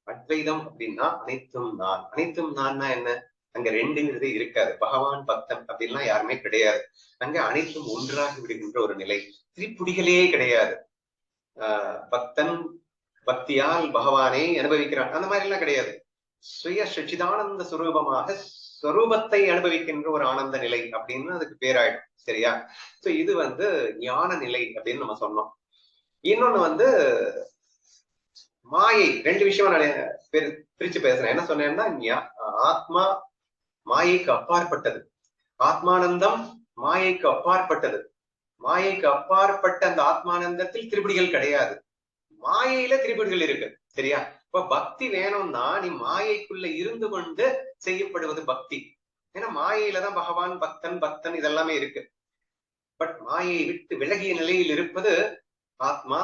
அத்வைதம் அப்படின்னா அனைத்தும் நான். அனைத்தும் நான்னா என்ன? அங்க ரெண்டுங்கிறதே இருக்காது. பகவான் பக்தன் அப்படின்லாம் யாருமே கிடையாது. அங்க அனைத்தும் ஒன்றாகி விடுகின்ற ஒரு நிலை. திரிபுடிகளே கிடையாது. பக்தன் பக்தியால் பகவானை அனுபவிக்கிறான் அந்த மாதிரி எல்லாம் கிடையாது. சுய சச்சிதானந்த சுரூபமாக ஸ்வரூபத்தை அனுபவிக்கின்ற ஒரு ஆனந்த நிலை அப்படின்னு அதுக்கு பேராயிடும். சரியா? சோ இது ஞான நிலை அப்படின்னு நம்ம சொன்னோம். இன்னொன்னு மாயை. ரெண்டு விஷயமா நான் பிரிச்சு பேசுறேன். என்ன சொன்னேன்னா, ஆத்மா மாயைக்கு அப்பாற்பட்டது, ஆத்மானந்தம் மாயைக்கு அப்பாற்பட்டது. மாயைக்கு அப்பாற்பட்ட அந்த ஆத்மானந்தத்தில் திரிபுடிகள் கிடையாது. மாயையில திரிபுடிகள் இருக்கு. சரியா? இப்ப பக்தி வேணும்னா நீ மாயைக்குள்ள இருந்து கொண்டு செய்யப்படுவது பக்தி. ஏன்னா மாயையில தான் பகவான் பக்தன் இதெல்லாமே இருக்கு. பட் மாயையை விட்டு விலகிய நிலையில் இருப்பது ஆத்மா,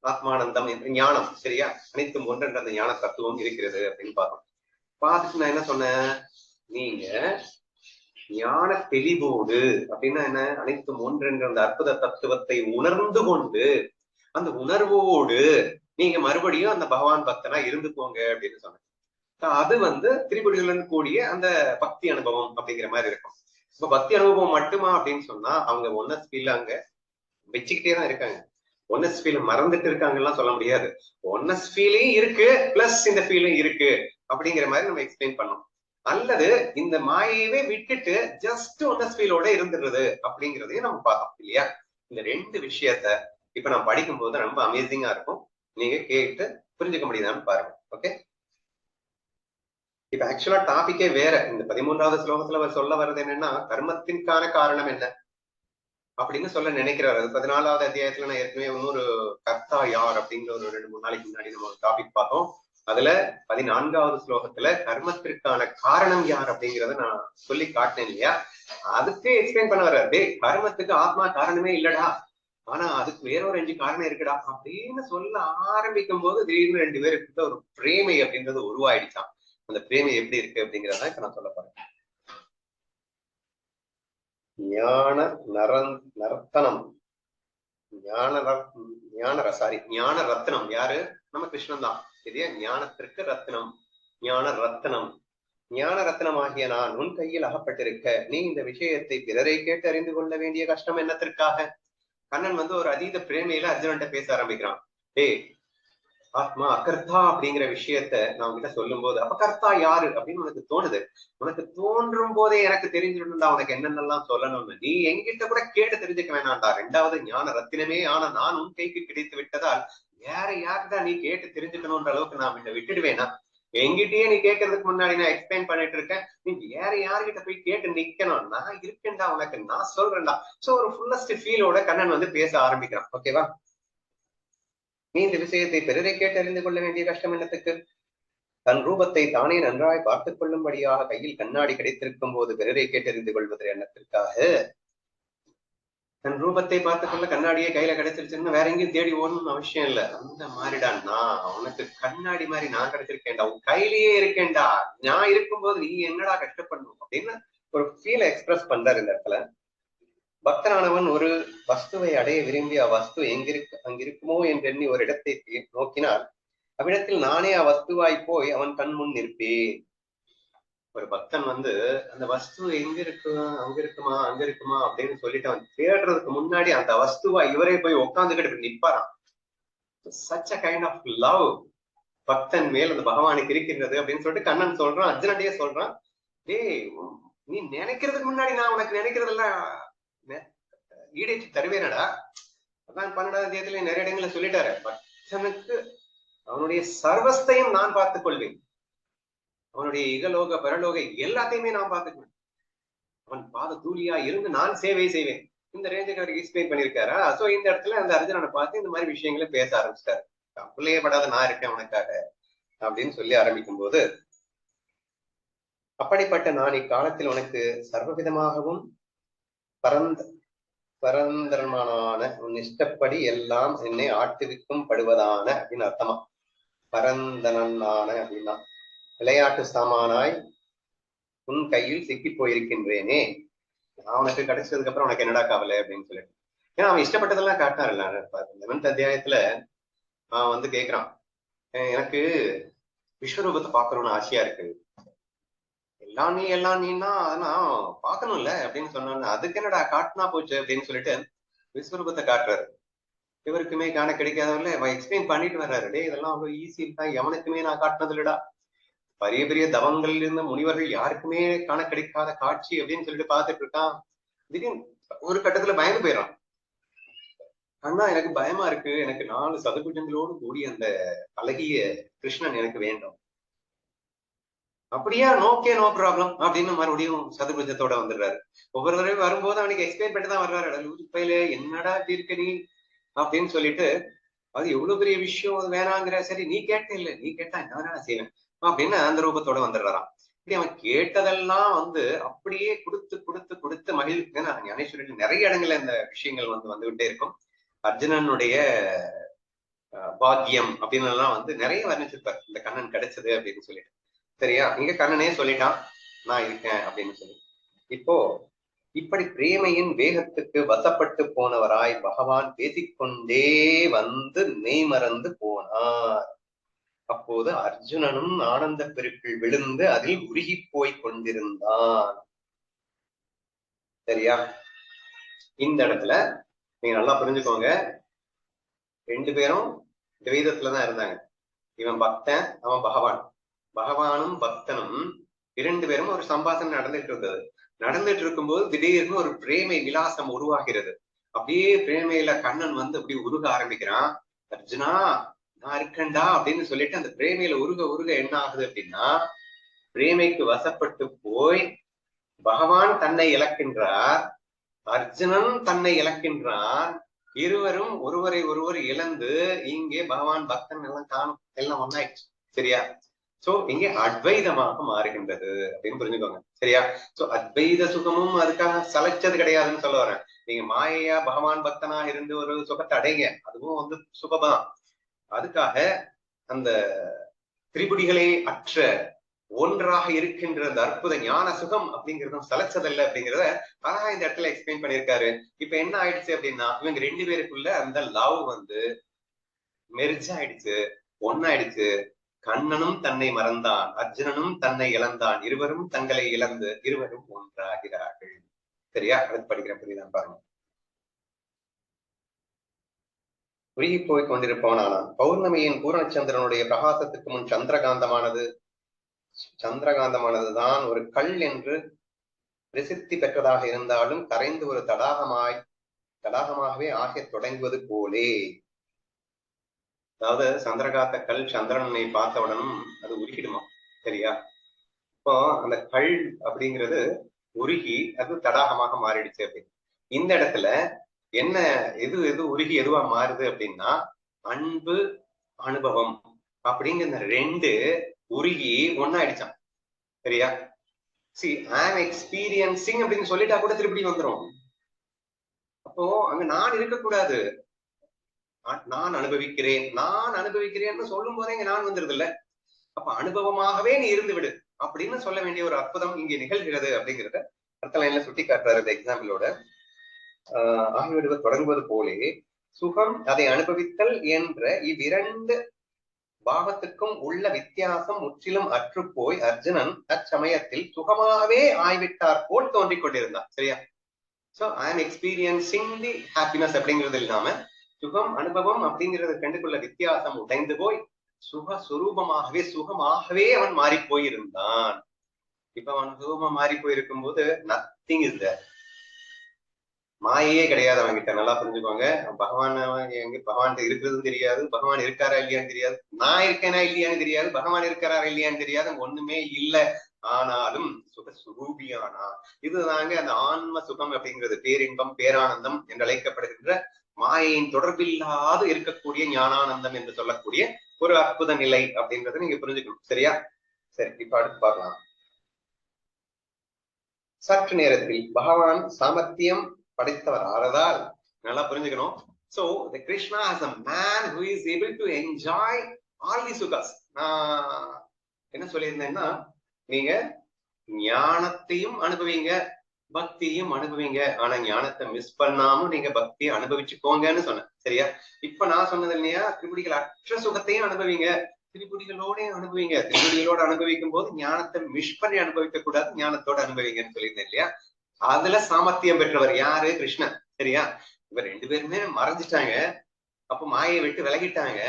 ஆத்மானந்தம், ஞானம். சரியா? அனைத்தும் ஒன்றென்ற அந்த ஞான தத்துவம் இருக்கிறது அப்படின்னு பார்க்கணும். பார்த்துட்டு நான் என்ன சொன்னேன், நீங்க ஞான தெளிவோடு அப்படின்னா என்ன, அனைத்தும் ஒன்றென்ற அந்த அற்புத தத்துவத்தை உணர்ந்து கொண்டு அந்த உணர்வோடு நீங்க மறுபடியும் அந்த பகவான் பக்தனா இருந்துக்கோங்க அப்படின்னு சொன்னேன். அது திரிபுடிகளுடன் கூடிய அந்த பக்தி அனுபவம் அப்படிங்கிற மாதிரி இருக்கும். இப்ப பக்தி அனுபவம் மட்டுமா அப்படின்னு சொன்னா, அவங்க ஒன்னஸ் ஃபீல் அங்க வச்சுக்கிட்டே தான் இருக்காங்க. ஒன்னஸ் ஃபீல் மறந்துட்டு இருக்காங்கலாம் சொல்ல முடியாது. ஒன்னஸ் ஃபீலிங் இருக்கு, பிளஸ் இந்த ஃபீலிங் இருக்கு அப்படிங்கிற மாதிரி நம்ம எக்ஸ்பிளைன் பண்ணோம். அல்லது இந்த மாயையவே விட்டுட்டு ஜஸ்ட் ஒன்னஸ் ஃபீலோட இருந்துடுறது அப்படிங்கிறதையும் நம்ம பார்த்தோம் இல்லையா? இந்த ரெண்டு விஷயத்த இப்ப நான் படிக்கும் போது ரொம்ப அமேசிங்கா இருக்கும். நீங்க கேட்டு புரிஞ்சுக்க முடியுதான்னு பாருங்க. ஓகே, இப்ப ஆக்சுவலா டாபிக்கே வேற. இந்த 13வது ஸ்லோகத்துல அவர் சொல்ல வர்றது என்னன்னா, கர்மத்திற்கான காரணம் என்ன அப்படின்னு சொல்ல நினைக்கிறாரு. 14வது அத்தியாயத்துல நான் ஏற்கனவே இன்னொரு கர்த்தா யார் அப்படிங்கிற ஒரு 2-3 நாளைக்கு முன்னாடி நம்ம ஒரு டாபிக் பார்த்தோம். அதுல 14வது ஸ்லோகத்துல கர்மத்திற்கான காரணம் யார் அப்படிங்கிறத நான் சொல்லி காட்டினேன் இல்லையா? அதுக்கு எக்ஸ்பிளைன் பண்ண வர்றாரு. டே, கர்மத்துக்கு ஆத்மா காரணமே இல்லடா, ஆனா அதுக்கு வேற ஒரு 5 காரணம் இருக்குடா அப்படின்னு சொல்ல ஆரம்பிக்கும் போது திடீர்னு 2 பேருக்கு ஒரு பிரேமை அப்படின்றது உருவாயிடுச்சான். அந்த பிரேமை எப்படி இருக்கு அப்படிங்கிறதான் இப்ப நான் சொல்ல போறேன். ஞான நர்த்தனம், ஞான ரத்னம் யாரு? நம்ம கிருஷ்ணன் தான். இதே ஞானத்திற்கு ரத்னம், ஞான ரத்னம். ஞான ரத்னம் ஆகிய நான் உன் கையில் அகப்பட்டிருக்க, நீ இந்த விஷயத்தை பிறரை கேட்டு அறிந்து கொள்ள வேண்டிய கஷ்டம் என்னத்திற்காக? கண்ணன் ஒரு அதீத பிரேமையில அர்ஜுனன்ட்ட பேச ஆரம்பிக்கிறான். டேய், ஆத்மா அகர்த்தா அப்படிங்கிற விஷயத்த நான் கிட்ட சொல்லும் போது, அப்ப கர்த்தா யாரு அப்படின்னு உனக்கு தோணுது. உனக்கு தோன்றும் போதே எனக்கு தெரிஞ்சிருந்தா உனக்கு என்னென்னலாம் சொல்லணும்னு நீ என்கிட்ட கூட கேட்டு தெரிஞ்சுக்க வேணாம்டா. 2வது ஞான ரத்தினமே ஆனா நான் உன் கைக்கு கிடைத்து விட்டதால் வேற யாருதான் நீ கேட்டு தெரிஞ்சுக்கணும்ன்ற அளவுக்கு நான் விட்டுடுவேனா? என்கிட்டயே நீ கேட்கறதுக்கு முன்னாடி நான் எக்ஸ்பிளைன் பண்ணிட்டு இருக்கேன். நீ வேற யாருகிட்ட போய் கேட்டு நிக்கணும்? நான் இருக்கேன்டா உனக்கு, நான் சொல்றேன்டா. சோ ஒரு ஃபுல்லஸ்ட் ஃபீலோட கண்ணன் வந்து பேச ஆரம்பிக்கிறான். ஓகேவா? நீ இந்த விஷயத்தை பிறரை கேட்டு அறிந்து கொள்ள வேண்டிய கஷ்டம் என்னத்துக்கு? தன் ரூபத்தை தானே நன்றாய் பார்த்துக் கொள்ளும்படியாக கையில் கண்ணாடி கிடைத்திருக்கும் போது பிறரை கேட்டறிந்து கொள்வது எண்ணத்திற்காக. தன் ரூபத்தை பார்த்துக் கொள்ள கண்ணாடியே கையில கிடைச்சிருச்சுன்னு வேற எங்கேயும் தேடி ஓடணும்னு அவசியம் இல்ல. அந்த மாதிரிடா நான் உனக்கு கண்ணாடி மாதிரி நான் கிடைச்சிருக்கேன்டா, உன் கையிலேயே இருக்கேன்டா. நான் இருக்கும்போது நீ என்னடா கஷ்டப்படணும் அப்படின்னு ஒரு ஃபீலை எக்ஸ்பிரஸ் பண்றாரு இந்த இடத்துல. பக்தனானவன் ஒரு வஸ்துவை அடைய விரும்பி அவ்வஸ்து அங்கிருக்குமோ என்றெண்ணி ஒரு இடத்தை நோக்கினால் அவ்விடத்தில் நானே அவ்வஸ்துவாய் போய் அவன் கண் முன் நிற்பேன். ஒரு பக்தன் வந்து அந்த வஸ்து எங்க இருக்கு, அங்க இருக்குமா அங்க இருக்குமா அப்படின்னு சொல்லிட்டு அவன் தேடுறதுக்கு முன்னாடி அந்த வஸ்துவா இவரே போய் உட்காந்துக்கிட்டு நிப்பாராம். Such a kind of love பக்தன் மேல் அந்த பகவானுக்கு இருக்கின்றது அப்படின்னு சொல்லிட்டு கண்ணன் சொல்றான், அர்ஜுனடியே சொல்றான். டேய், நீ நினைக்கிறதுக்கு முன்னாடி நான் உனக்கு நினைக்கிறதெல்லாம் ஈடேற்றி தருவேனடா. அதான் 12வது அத்தியாயத்துல நிறைய இடங்களை சொல்லிட்டாரு. பக்தனுக்கு அவனுடைய சர்வஸ்தையும் நான் பார்த்துக் கொள்வேன். அவனுடைய இகலோக பரலோக எல்லாத்தையுமே நான் பார்த்துக்குவேன். அவன் பாத தூளியா இருந்து நான் சேவை செய்வேன். இந்த ரேஞ்சுக்கு அவருக்கு எக்ஸ்பிளைன் பண்ணியிருக்காரா? சோ இந்த இடத்துல அந்த அர்ஜுனனை பார்த்து இந்த மாதிரி விஷயங்களை பேச ஆரம்பிச்சிட்டாரு. கவலையே படாத, நான் இருக்கேன் உனக்காக அப்படின்னு சொல்லி ஆரம்பிக்கும் போது, அப்படிப்பட்ட நான் இக்காலத்தில் உனக்கு சர்வவிதமாகவும் பரந்தரமான உன் இஷ்டப்படி எல்லாம் என்னை ஆட்டுவிக்கும் படுவதான அப்படின்னு அர்த்தமா. பரந்தனான அப்படின்னா விளையாட்டு சாமானாய் உன் கையில் சிக்கி போயிருக்கின்றேனே, நான் உனக்கு கிடைச்சதுக்கு அப்புறம் உனக்கு என்னடா கவலை அப்படின்னு சொல்லிட்டு. ஏன்னா அவன் இஷ்டப்பட்டதெல்லாம் காட்டினார்ல. 11th அத்தியாயத்துல அவன் வந்து கேட்கிறான், எனக்கு விஸ்வரூபத்தை பாக்கணும்னு ஆசையா இருக்கு. எல்லாம் நீன்னா அதெல்லாம் பாக்கணும்ல அப்படின்னு சொன்னாங்க. அதுக்கு என்னடா காட்டினா போச்சு அப்படின்னு சொல்லிட்டு விஸ்வரூபத்தை காட்டுறாரு. இவருக்குமே காண கிடைக்காதவர்ல அவன் எக்ஸ்பிளைன் பண்ணிட்டு வர்றாரு. டே, இதெல்லாம் அவ்வளவு ஈஸி இருக்கா, எவனுக்குமே நான் காட்டினது இல்லடா. பெரிய பெரிய தவங்கள் இருந்த முனிவர்கள் யாருக்குமே காண கிடைக்காத காட்சி அப்படின்னு சொல்லிட்டு பார்த்துட்டு இருக்கான். திடீர்னு ஒரு கட்டத்துல பயந்து போயிடறான். அண்ணா, எனக்கு பயமா இருக்கு, எனக்கு 4 சதுபுஜங்களோடு கூடிய அந்த அழகிய கிருஷ்ணன் எனக்கு வேண்டும். அப்படியா, நோக்கே நோ ப்ராப்ளம் அப்படின்னு மறுபடியும் சதுர்புஜத்தோட வந்துடுறாரு. ஒவ்வொரு தடவையும் வரும்போது அவனுக்கு எக்ஸ்பிளைன் பண்ணிட்டு தான் வர்றாரு. லூசிப்பையில என்னடா இப்படி இருக்க நீ அப்படின்னு சொல்லிட்டு, அது எவ்வளவு பெரிய விஷயம், அது வேணாங்கிற, சரி நீ கேட்ட இல்ல, நீ கேட்டா என்ன செய்வேன் அப்படின்னு அந்த ரூபத்தோட வந்துடுறாராம். இப்படி அவன் கேட்டதெல்லாம் வந்து அப்படியே கொடுத்து கொடுத்து கொடுத்து மகிழ்ச்சி. ஞானேஸ்வரில் நிறைய இடங்கள்ல இந்த விஷயங்கள் வந்துகிட்டே இருக்கும். அர்ஜுனனுடைய பாக்கியம் அப்படின்னு எல்லாம் வந்து நிறைய வர்ணிச்சிருப்பார் இந்த கண்ணன் கிடைச்சது அப்படின்னு சொல்லிட்டு. சரியா? இங்க கண்ணனே சொல்லிட்டான் நான் இருக்கேன் அப்படின்னு சொல்லி. இப்போ இப்படி பிரேமையின் வேகத்துக்கு வசப்பட்டு போனவராய் பகவான் பேசிக்கொண்டே வந்து மெய்மறந்து போனார். அப்போது அர்ஜுனனும் ஆனந்த பெருக்கில் விழுந்து அதில் உருகி போய் கொண்டிருந்தான். சரியா? இந்த இடத்துல நீங்க நல்லா புரிஞ்சுக்கோங்க, 2 பேரும் துவைதத்துலதான் இருந்தாங்க. இவன் பக்தன், அவன் பகவான். பகவானும் பக்தனும் 2 பேரும் ஒரு சம்பாஷணை நடந்துட்டு இருந்தது. நடந்துட்டு இருக்கும்போது திடீர்னு ஒரு பிரேமை விலாசம் உருவாகிறது. அப்படியே பிரேமையில கண்ணன் வந்து அப்படி உருக ஆரம்பிக்கிறான். அர்ஜுனா, நான் இருக்கேன்டா அப்படின்னு சொல்லிட்டு அந்த பிரேமையில உருக உருக என்ன ஆகுது அப்படின்னா, பிரேமைக்கு வசப்பட்டு போய் பகவான் தன்னை இழக்கின்றார், அர்ஜுனன் தன்னை இழக்கின்றான். இருவரும் ஒருவரை ஒருவர் இழந்து இங்கே பகவான் பக்தன் எல்லாம் காணும், எல்லாம் ஒன்னாயிடுச்சு. சரியா? சோ இங்க அத்வைதமாக மாறுகின்றது அப்படின்னு புரிஞ்சுக்கோங்க. சரியா? சோ அத்வைத சுகமும் அதுக்காக சலைச்சது கிடையாதுன்னு சொல்ல வரேன். நீங்க மாயையா பகவான் பக்தனா இருந்து ஒரு சுகத்தை அடைங்க, அதுவும் வந்து சுகம்தான். அதுக்காக அந்த திரிபுடிகளே அற்ற ஒன்றாக இருக்கின்ற அந்த அற்புத ஞான சுகம் அப்படிங்கிறதும் சலைச்சதல்ல அப்படிங்கிறத அழகா இந்த இடத்துல எக்ஸ்பிளைன் பண்ணியிருக்காரு. இப்ப என்ன ஆயிடுச்சு அப்படின்னா, இவங்க 2 பேருக்குள்ள அந்த லவ் வந்து மெர்ஜ் ஆயிடுச்சு, ஒன்னாயிடுச்சு. கண்ணனும் தன்னை மறந்தான், அர்ஜுனனும் தன்னை இழந்தான். இருவரும் தங்களை இழந்து இருவரும் ஒன்றாகிறார்கள். சரியா? அடுத்து படிக்கிறேன், புரியுதான் பாருங்க. உருகி போய் கொண்டிருப்பவனானான். பௌர்ணமியின் பூரணச்சந்திரனுடைய பிரகாசத்துக்கு முன் சந்திரகாந்தமானதுதான் ஒரு கல் என்று பிரசித்தி பெற்றதாக இருந்தாலும் கரைந்து ஒரு தடாகமாகவே ஆக தொடங்குவது போலே. அதாவது சந்திரகாந்த கல் சந்திரனை பார்த்தவுடனும் அது உருகிடுமா, சரியா? இப்போ அந்த கல் அப்படிங்கிறது உருகி அது தடாகமாக மாறிடுச்சு அப்படின்னு. இந்த இடத்துல என்ன எது உருகி எதுவா மாறுது அப்படின்னா, அன்பு அனுபவம் அப்படிங்கிற இந்த ரெண்டு உருகி ஒன்னாயிடுச்சான், சரியா? சி ஐ ஆம் எக்ஸ்பீரியன்சிங் அப்படின்னு சொல்லிட்டா கூட திருப்பி வந்துடும். அப்போ அங்க நான் இருக்கக்கூடாது, நான் அனுபவிக்கிறேன்னு சொல்லும் போதே இங்க நான் வந்துருது இல்ல. அப்ப அனுபவமாகவே நீ இருந்து விடு அப்படின்னு சொல்ல வேண்டிய ஒரு அற்புதம் இங்கே நிகழ்கிறது அப்படிங்கிறத அடுத்த லைன்ல சுட்டி காட்டுறாரு இந்த எக்ஸாம்பிளோட. ஆகிவிடுவ தொடங்குவது போலே சுகம் அதை அனுபவித்தல் என்ற இவ்விரண்டு பாவத்துக்கும் உள்ள வித்தியாசம் முற்றிலும் அற்று போய் அர்ஜுனன் அச்சமயத்தில் சுகமாகவே ஆய்விட்டார் போல் தோன்றிக் கொண்டிருந்தான், சரியா? சோ ஐ ஆம் எக்ஸ்பீரியன்சிங் தி ஹாப்பினஸ் அப்படிங்கிறது இல்லாம சுகம் அனுபவம் அப்படிங்கிறது கண்டுக்குள்ள வித்தியாசம் உடைந்து போய் சுகமாகவே அவன் மாறி போயிருந்தான். இப்ப அவன் சுகமா மாறி போயிருக்கும் போது நத்திங் இஸ் தேர், மாயே கிடையாது அவன்கிட்ட. நல்லா புரிஞ்சுக்கோங்க. பகவான் இருக்கிறதும் தெரியாது, பகவான் இருக்காரா இல்லையான்னு தெரியாது, நான் இருக்கேனா இல்லையான்னு தெரியாது, பகவான் இருக்காரா இல்லையான்னு தெரியாது, ஒண்ணுமே இல்லை. ஆனாலும் சுகஸ்வரூபியானா இதுதாங்க அந்த ஆன்ம சுகம் அப்படிங்கிறது, பேரின்பம் பேரானந்தம் என்று அழைக்கப்படுகின்ற மாயையின் தொடர்பில்லாது இருக்கக்கூடிய ஞானானந்தம் என்று சொல்லக்கூடிய ஒரு அற்புத நிலை அப்படின்றத நீங்க புரிஞ்சுக்கணும், சரியா? சரி, இப்ப அடுத்து பார்க்கலாம். சற்று நேரத்தில் பகவான் சாமர்த்தியம் படைத்தவர் ஆறதால், நல்லா புரிஞ்சுக்கணும். So the Krishna as a man who is able to enjoy all the sukhas. நான் என்ன சொல்லியிருந்தேன்னா, நீங்க ஞானத்தையும் அனுபவிங்க, பக்தியும் அனுபவிங்க, ஆனா ஞானத்தை மிஸ் பண்ணாம நீங்க பக்தியை அனுபவிச்சுக்கோங்கன்னு சொன்னேன், சரியா? இப்ப நான் சொன்னது இல்லையா, திரிபுடிகள் அற்ற சுகத்தையும் அனுபவிங்க, திரிபுடிகளோட அனுபவிங்க. திரிபுடிகளோட அனுபவிக்கும் போது ஞானத்தை மிஸ் பண்ணி அனுபவிக்க கூடாது, ஞானத்தோட அனுபவிங்கன்னு சொல்லியிருந்தேன் இல்லையா? அதுல சாமர்த்தியம் பெற்றவர் யாரு? கிருஷ்ணன், சரியா? இவர் ரெண்டு பேருமே மறைஞ்சிட்டாங்க, அப்ப மாயை விட்டு விலகிட்டாங்க.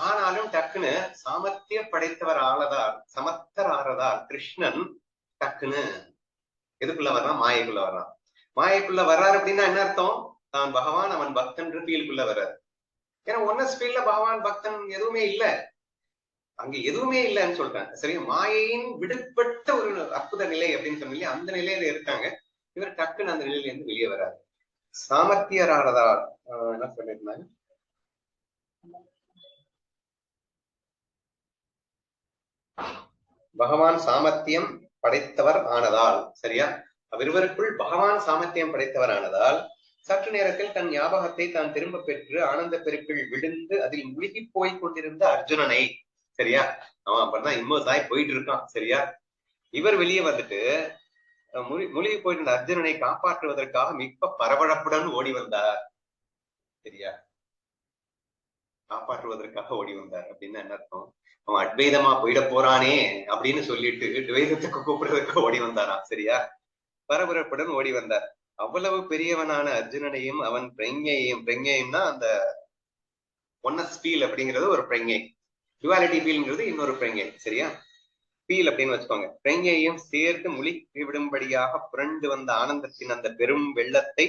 ஆனாலும் டக்குன்னு சாமர்த்திய படைத்தவர் சமர்த்தர் ஆறதால் கிருஷ்ணன் டக்குன்னு எதுக்குள்ள வர்றான்? மாயைக்குள்ள வர்றான். மாயைக்குள்ள வர்றாரு அப்படின்னா என்ன அர்த்தம்? தான் பகவான் அவன் பக்தன் ஃபீல்டுக்குள்ள வர்றாரு. ஏன்னா ஒன்னஸ் ஃபீல்ட்ல பகவான் பக்தன் எதுவுமே இல்லை, அங்க எதுவுமே இல்லைன்னு சொல்றேன், சரி? மாயையின் விடுபட்ட ஒரு அற்புத நிலை அப்படின்னு சொன்னீங்க, அந்த நிலையில இருக்காங்க. இவர் டக்குன்னு அந்த நிலையில இருந்து வெளியே வராரு. சாமர்த்தியரானதா என்ன சொல்லிருந்தாங்க? பகவான் சாமர்த்தியம் படைத்தவர் ஆனதால், சரியா? அவ்விருவருக்குள் பகவான் சாமர்த்தியம் படைத்தவர் ஆனதால் சற்று நேரத்தில் தன் ஞாபகத்தை தான் திரும்ப பெற்று ஆனந்த பெருக்கில் விழுந்து அதில் முழுகி போய் கொண்டிருந்த அர்ஜுனனை, சரியா? அவன் அப்பதான் இம்மர்ஸ் ஆகி போயிட்டு இருக்கான், சரியா? இவர் வெளியே வந்துட்டு முழுகி போயிருந்த அர்ஜுனனை காப்பாற்றுவதற்காக மிக்க பரபரப்புடன் ஓடி வந்தார், சரியா? காப்பாற்றுவதற்காக ஓடி வந்தார் அப்படின்னா என்ன அர்த்தம்? அவன் அத்வைதமா போயிட போறானே அப்படின்னு சொல்லிட்டு துவைதத்துக்கு கூப்பிடுறதுக்கு ஓடி வந்தாராம், சரியா? பரபரப்புடன் ஓடி வந்தார். அவ்வளவு பெரியவனான அர்ஜுனனையும் அவன் பிரஞையும்னா அந்த ஒன்னஸ் ஃபீல் அப்படிங்கிறது ஒரு பிரஞை, டுவாலிட்டி ஃபீல்ங்கிறது இன்னொரு பிரஞை, சரியா? ஃபீல் அப்படின்னு வச்சுக்கோங்க. பிரஞையும் சேர்த்து முழுக்கி விடும்படியாக புரண்டு வந்த ஆனந்தத்தின் அந்த பெரும் வெள்ளத்தை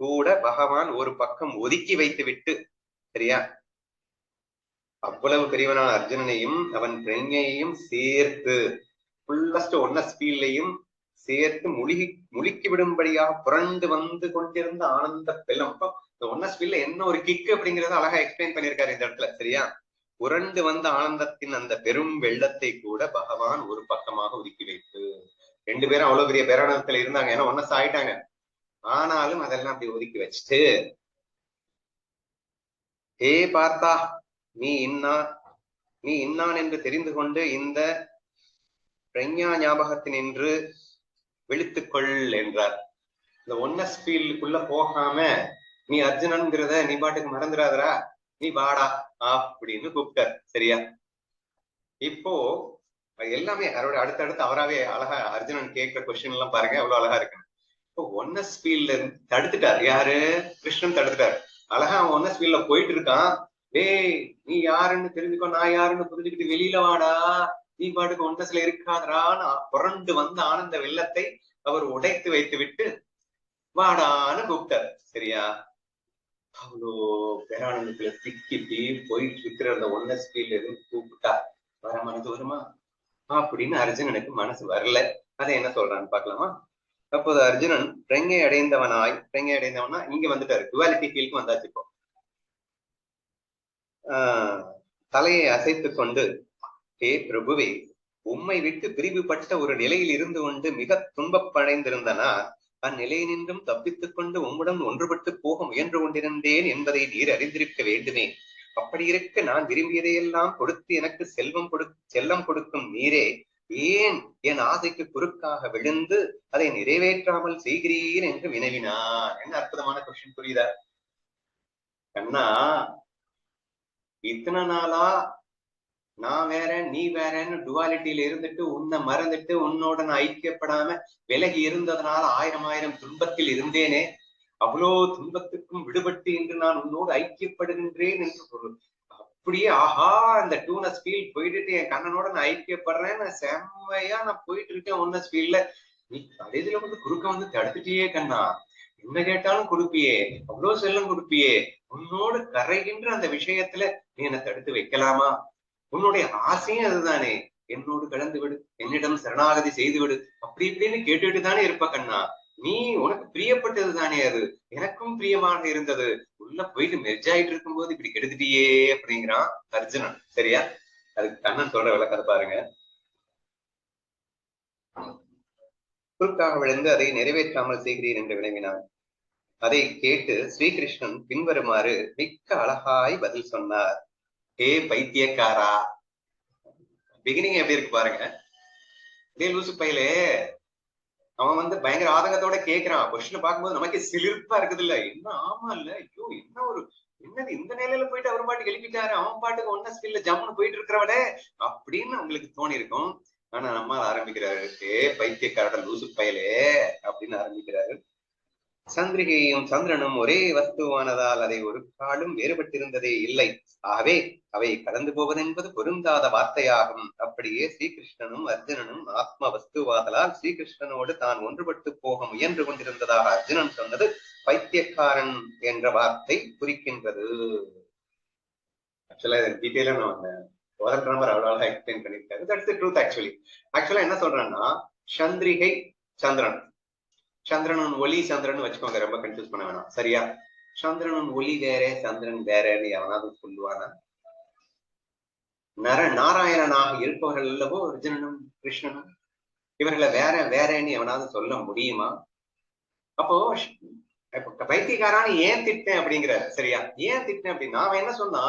கூட பகவான் ஒரு பக்கம் ஒதுக்கி வைத்து விட்டு, சரியா? அவ்வளவு பெரியவனான அர்ஜுனனையும் அவன் பிரஞையையும் சேர்த்து ஃபுல்லஸ்ட் ஒன்னஸ் ஃபீல்லையும் சேர்த்து முழுக்கி விடும்படியாக புரண்டு வந்து கொண்டிருந்த ஆனந்த வெள்ளம். இந்த ஒன்னஸ் ஃபீல்ல என்ன ஒரு கிக்கு அப்படிங்கறத அழகா எக்ஸ்பிளைன் பண்ணியிருக்காரு இந்த இடத்துல, சரியா? புரண்டு வந்த ஆனந்தத்தின் அந்த பெரும் வெள்ளத்தை கூட பகவான் ஒரு பக்கமாக ஒதுக்கி வைத்து, ரெண்டு பேரும் அவ்வளவு பெரிய பேரானந்தத்துல இருந்தாங்க, ஏன்னா ஒன்னஸ் ஆயிட்டாங்க. ஆனாலும் அதெல்லாம் அப்படி ஒதுக்கி வச்சுட்டு, ஹே பார்த்தா, நீ இன்னான் என்று தெரிந்து கொண்டு இந்த பிரஞா ஞாபகத்தினின்று விழித்துக்கொள் என்றார். இந்த ஒன்னஸ் ஃபீல்டுக்குள்ள போகாம நீ அர்ஜுனன்கிறத நீ பாட்டுக்கு மறந்துடாதரா, நீ வாடா அப்படின்னு கூப்பிட்டார், சரியா? இப்போ எல்லாமே அடுத்தடுத்து அவராவே அழகா அர்ஜுனன் கேட்கிற கொஸ்டின் எல்லாம் பாருங்க, எவ்வளவு அழகா இருக்கு. இப்போ ஒன்னஸ் ஃபீல்ட்ல தடுத்துட்டார் யாரு? கிருஷ்ணன் தடுத்துட்டார். அழகா அவன் ஒன்ன ஸ்பீட்ல போயிட்டு இருக்கான். டேய் நீ யாருன்னு தெரிஞ்சுக்கோ, நான் யாருன்னு புரிஞ்சுக்கிட்டு வெளியில வாடா, நீ பாட்டுக்கு ஒன்னஸ்ல இருக்காதரான்னு புரண்டு வந்த ஆனந்த வெள்ளத்தை அவர் உடைத்து வைத்து விட்டு வாடான்னு கூப்பிட்டார். சரியா? அவ்வளோ பேரானந்தத்துல திக்கி போயிட்டு இருக்கிற அந்த ஒன்னஸ் ஸ்பீட்ல இருந்து கூப்பிட்டா வர மனது வருமா அப்படின்னு அர்ஜுனனுக்கு மனசு வரல. அதை என்ன சொல்றான்னு பாக்கலாமா? அப்போது அர்ஜுனன் பிரங்கை அடைந்தவனா இங்க வந்துட்டாரு, டுவாலிட்டி ஃபீல்க்கு வந்தாச்சு. இப்போ தலையை அசைத்துக் கொண்டு, ஹே பிரபுவே, உம்மை விட்டு பிரிவுபட்ட ஒரு நிலையில் இருந்து கொண்டு மிக துன்பப்படைந்திருந்தனா அந்நிலையினின்றும் தப்பித்துக் கொண்டு உம்முடன் ஒன்றுபட்டு போக முயன்று கொண்டிருந்தேன் என்பதை நீர் அறிந்திருக்க வேண்டுமே. அப்படி இருக்க நான் விரும்பியதையெல்லாம் கொடுத்து எனக்கு செல்லம் கொடுக்கும் நீரே ஏன் என் ஆசைக்கு குறுக்காக விழுந்து அதை நிறைவேற்றாமல் செய்கிறீர் என்று வினவினார். என்ன அற்புதமான கொஸ்டின், புரியுதா கண்ணா? இத்தனை நாளா நான் வேற நீ வேறன்னு டுவாலிட்டியில இருந்துட்டு உன்னை மறந்துட்டு உன்னோட நான் ஐக்கியப்படாம விலகி இருந்ததுனால ஆயிரம் துன்பத்தில் இருந்தேனே. அவ்வளோ துன்பத்துக்கும் விடுபட்டு இன்று நான் உன்னோடு ஐக்கியப்படுகின்றேன் என்று பொருள். அப்படியே ஆஹா அந்த டூனஸ் ஃபீல் போயிட்டு என் கண்ணனோட நான் ஐக்கியப்படுறேன், நான் செம்மையா நான் போயிட்டு இருக்கேன் ஒன்னஸ் ஃபீல்ட்ல. நீ கடைசியில வந்து குறுக்க வந்து தடுத்துட்டியே கண்ணா, என்ன கேட்டாலும் கொடுப்பியே, அவ்வளவு செல்லம் கொடுப்பியே, உன்னோடு கரைகின்ற அந்த விஷயத்துல நீ என்னை தடுத்து வைக்கலாமா? உன்னுடைய ஆசையும் அதுதானே, என்னோடு கலந்து விடு, என்னிடம் சரணாகதி செய்து விடு, அப்படி இப்படின்னு கேட்டுட்டு தானே இருப்ப கண்ணா. நீ உனக்கு பிரியப்பட்டது தானே அது, எனக்கும் பிரியமாக இருந்தது. உள்ள போயிட்டு மெர்ஜாயிட்டு இருக்கும் போது இப்படி கெடுத்துட்டியே அப்படிங்கிறான் அர்ஜுனன். சரியா? அதுக்கு கண்ணன் சொல்ற விளக்கத்தை பாருங்க. குறுக்காக விழுந்து அதை நிறைவேற்றாமல் செய்கிறீர் என்று விளங்கினான். அதை கேட்டு ஸ்ரீகிருஷ்ணன் பின்வருமாறு மிக்க அழகாய் பதில் சொன்னார். ஹே பைத்தியக்காரா, பிகினிங் எப்படி இருக்கு பாருங்க. இதே லூசு பையலே அவன் வந்து பயங்கர ஆதங்கத்தோட கேட்கிறான். கொஸ்டின் பார்க்கும்போது நமக்கு சிலிர்ப்பா இருக்குது இல்ல, என்ன ஆமா இல்ல, ஐயோ என்ன ஒரு என்னது இந்த நிலையில போயிட்டு அவர் பாட்டுக்கு எழுப்பிட்டாரு, அவன் பாட்டுக்கு ஒன்ன ஸ்கில்ல ஜம்னு போயிட்டு இருக்கிறவட அப்படின்னு உங்களுக்கு தோணி இருக்கும். ஆனா நம்ம ஆரம்பிக்கிறாரு, பைத்தியக்காரட லூசு பயலே அப்படின்னு ஆரம்பிக்கிறாரு. சந்திரிகையும் சந்திரனும் ஒரே வஸ்துவானதால் அதை ஒரு காலும் வேறுபட்டிருந்ததே இல்லை. ஆகவே அவை கடந்து போவதென்பது பொருந்தாத வார்த்தையாகும். அப்படியே ஸ்ரீகிருஷ்ணனும் அர்ஜுனனும் ஆத்ம வஸ்துவாதலால் ஸ்ரீகிருஷ்ணனோடு தான் ஒன்றுபட்டு போக முயன்று கொண்டிருந்ததாக அர்ஜுனன் சொன்னது பைத்தியக்காரன் என்ற வார்த்தை குறிக்கின்றது. ஆக்சுவலா டீட்டெயிலா நான் அவ்வளவு எக்ஸ்பிளைன் பண்ணிருக்காரு. That's the truth. ஆக்சுவலா என்ன சொல்றேன்னா, சந்திரிகை சந்திரன், சந்திரன் ஒளி சந்திரன் வச்சுக்கோங்க, ரொம்ப கன்ஃபியூஸ் பண்ண வேணாம். சரியா? சந்திரன் ஒளி வேற சந்திரன் வேறன்னு எவனாவது சொல்லுவானா? நாராயணனாக இருப்பவர்கள் அல்லவோ அர்ஜுனனும் கிருஷ்ணனும். இவர்களை வேறன்னு எவனாவது சொல்ல முடியுமா? அப்போ பைத்தியக்காரான்னு ஏன் திட்டேன் அப்படிங்கிறாரு. சரியா? ஏன் திட்டேன் அப்படின்னா, அவன் என்ன சொன்னா,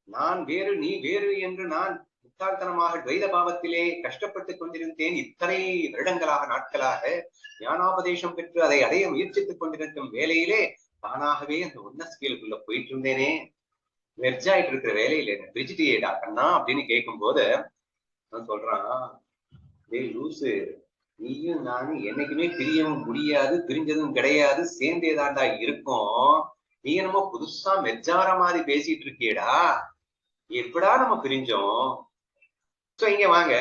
நான் வேறு நீ வேறு என்று நான் முட்டாள்தனமாக துவைத பாவத்திலே கஷ்டப்பட்டுக் கொண்டிருந்தேன் இத்தனை வருடங்களாக நாட்களாக. ஞானாபதேசம் பெற்று அதை அடைய முயற்சித்துக் கொண்டிருக்கும் வேலையிலே தானாகவே அந்த ஒன்ன ஸ்கேலுக்குள்ள போயிட்டு இருந்தேனே, மெர்ஜாயிட்டு இருக்கிற வேலையில என்ன பிரிஜிட்டியேடா கண்ணா அப்படின்னு கேட்கும் போது சொல்றான், டேய் லூசு, நீயும் நானும் என்னைக்குமே பிரியவும் முடியாது, பிரிஞ்சதும் கிடையாது, சேர்ந்தேதாண்டா இருக்கும். நீ என்னமோ புதுசா மெர்ஜார மாதிரி பேசிட்டு இருக்கியடா, எப்படா நம்ம பிரிஞ்சோம்? சோ இங்க வாங்க,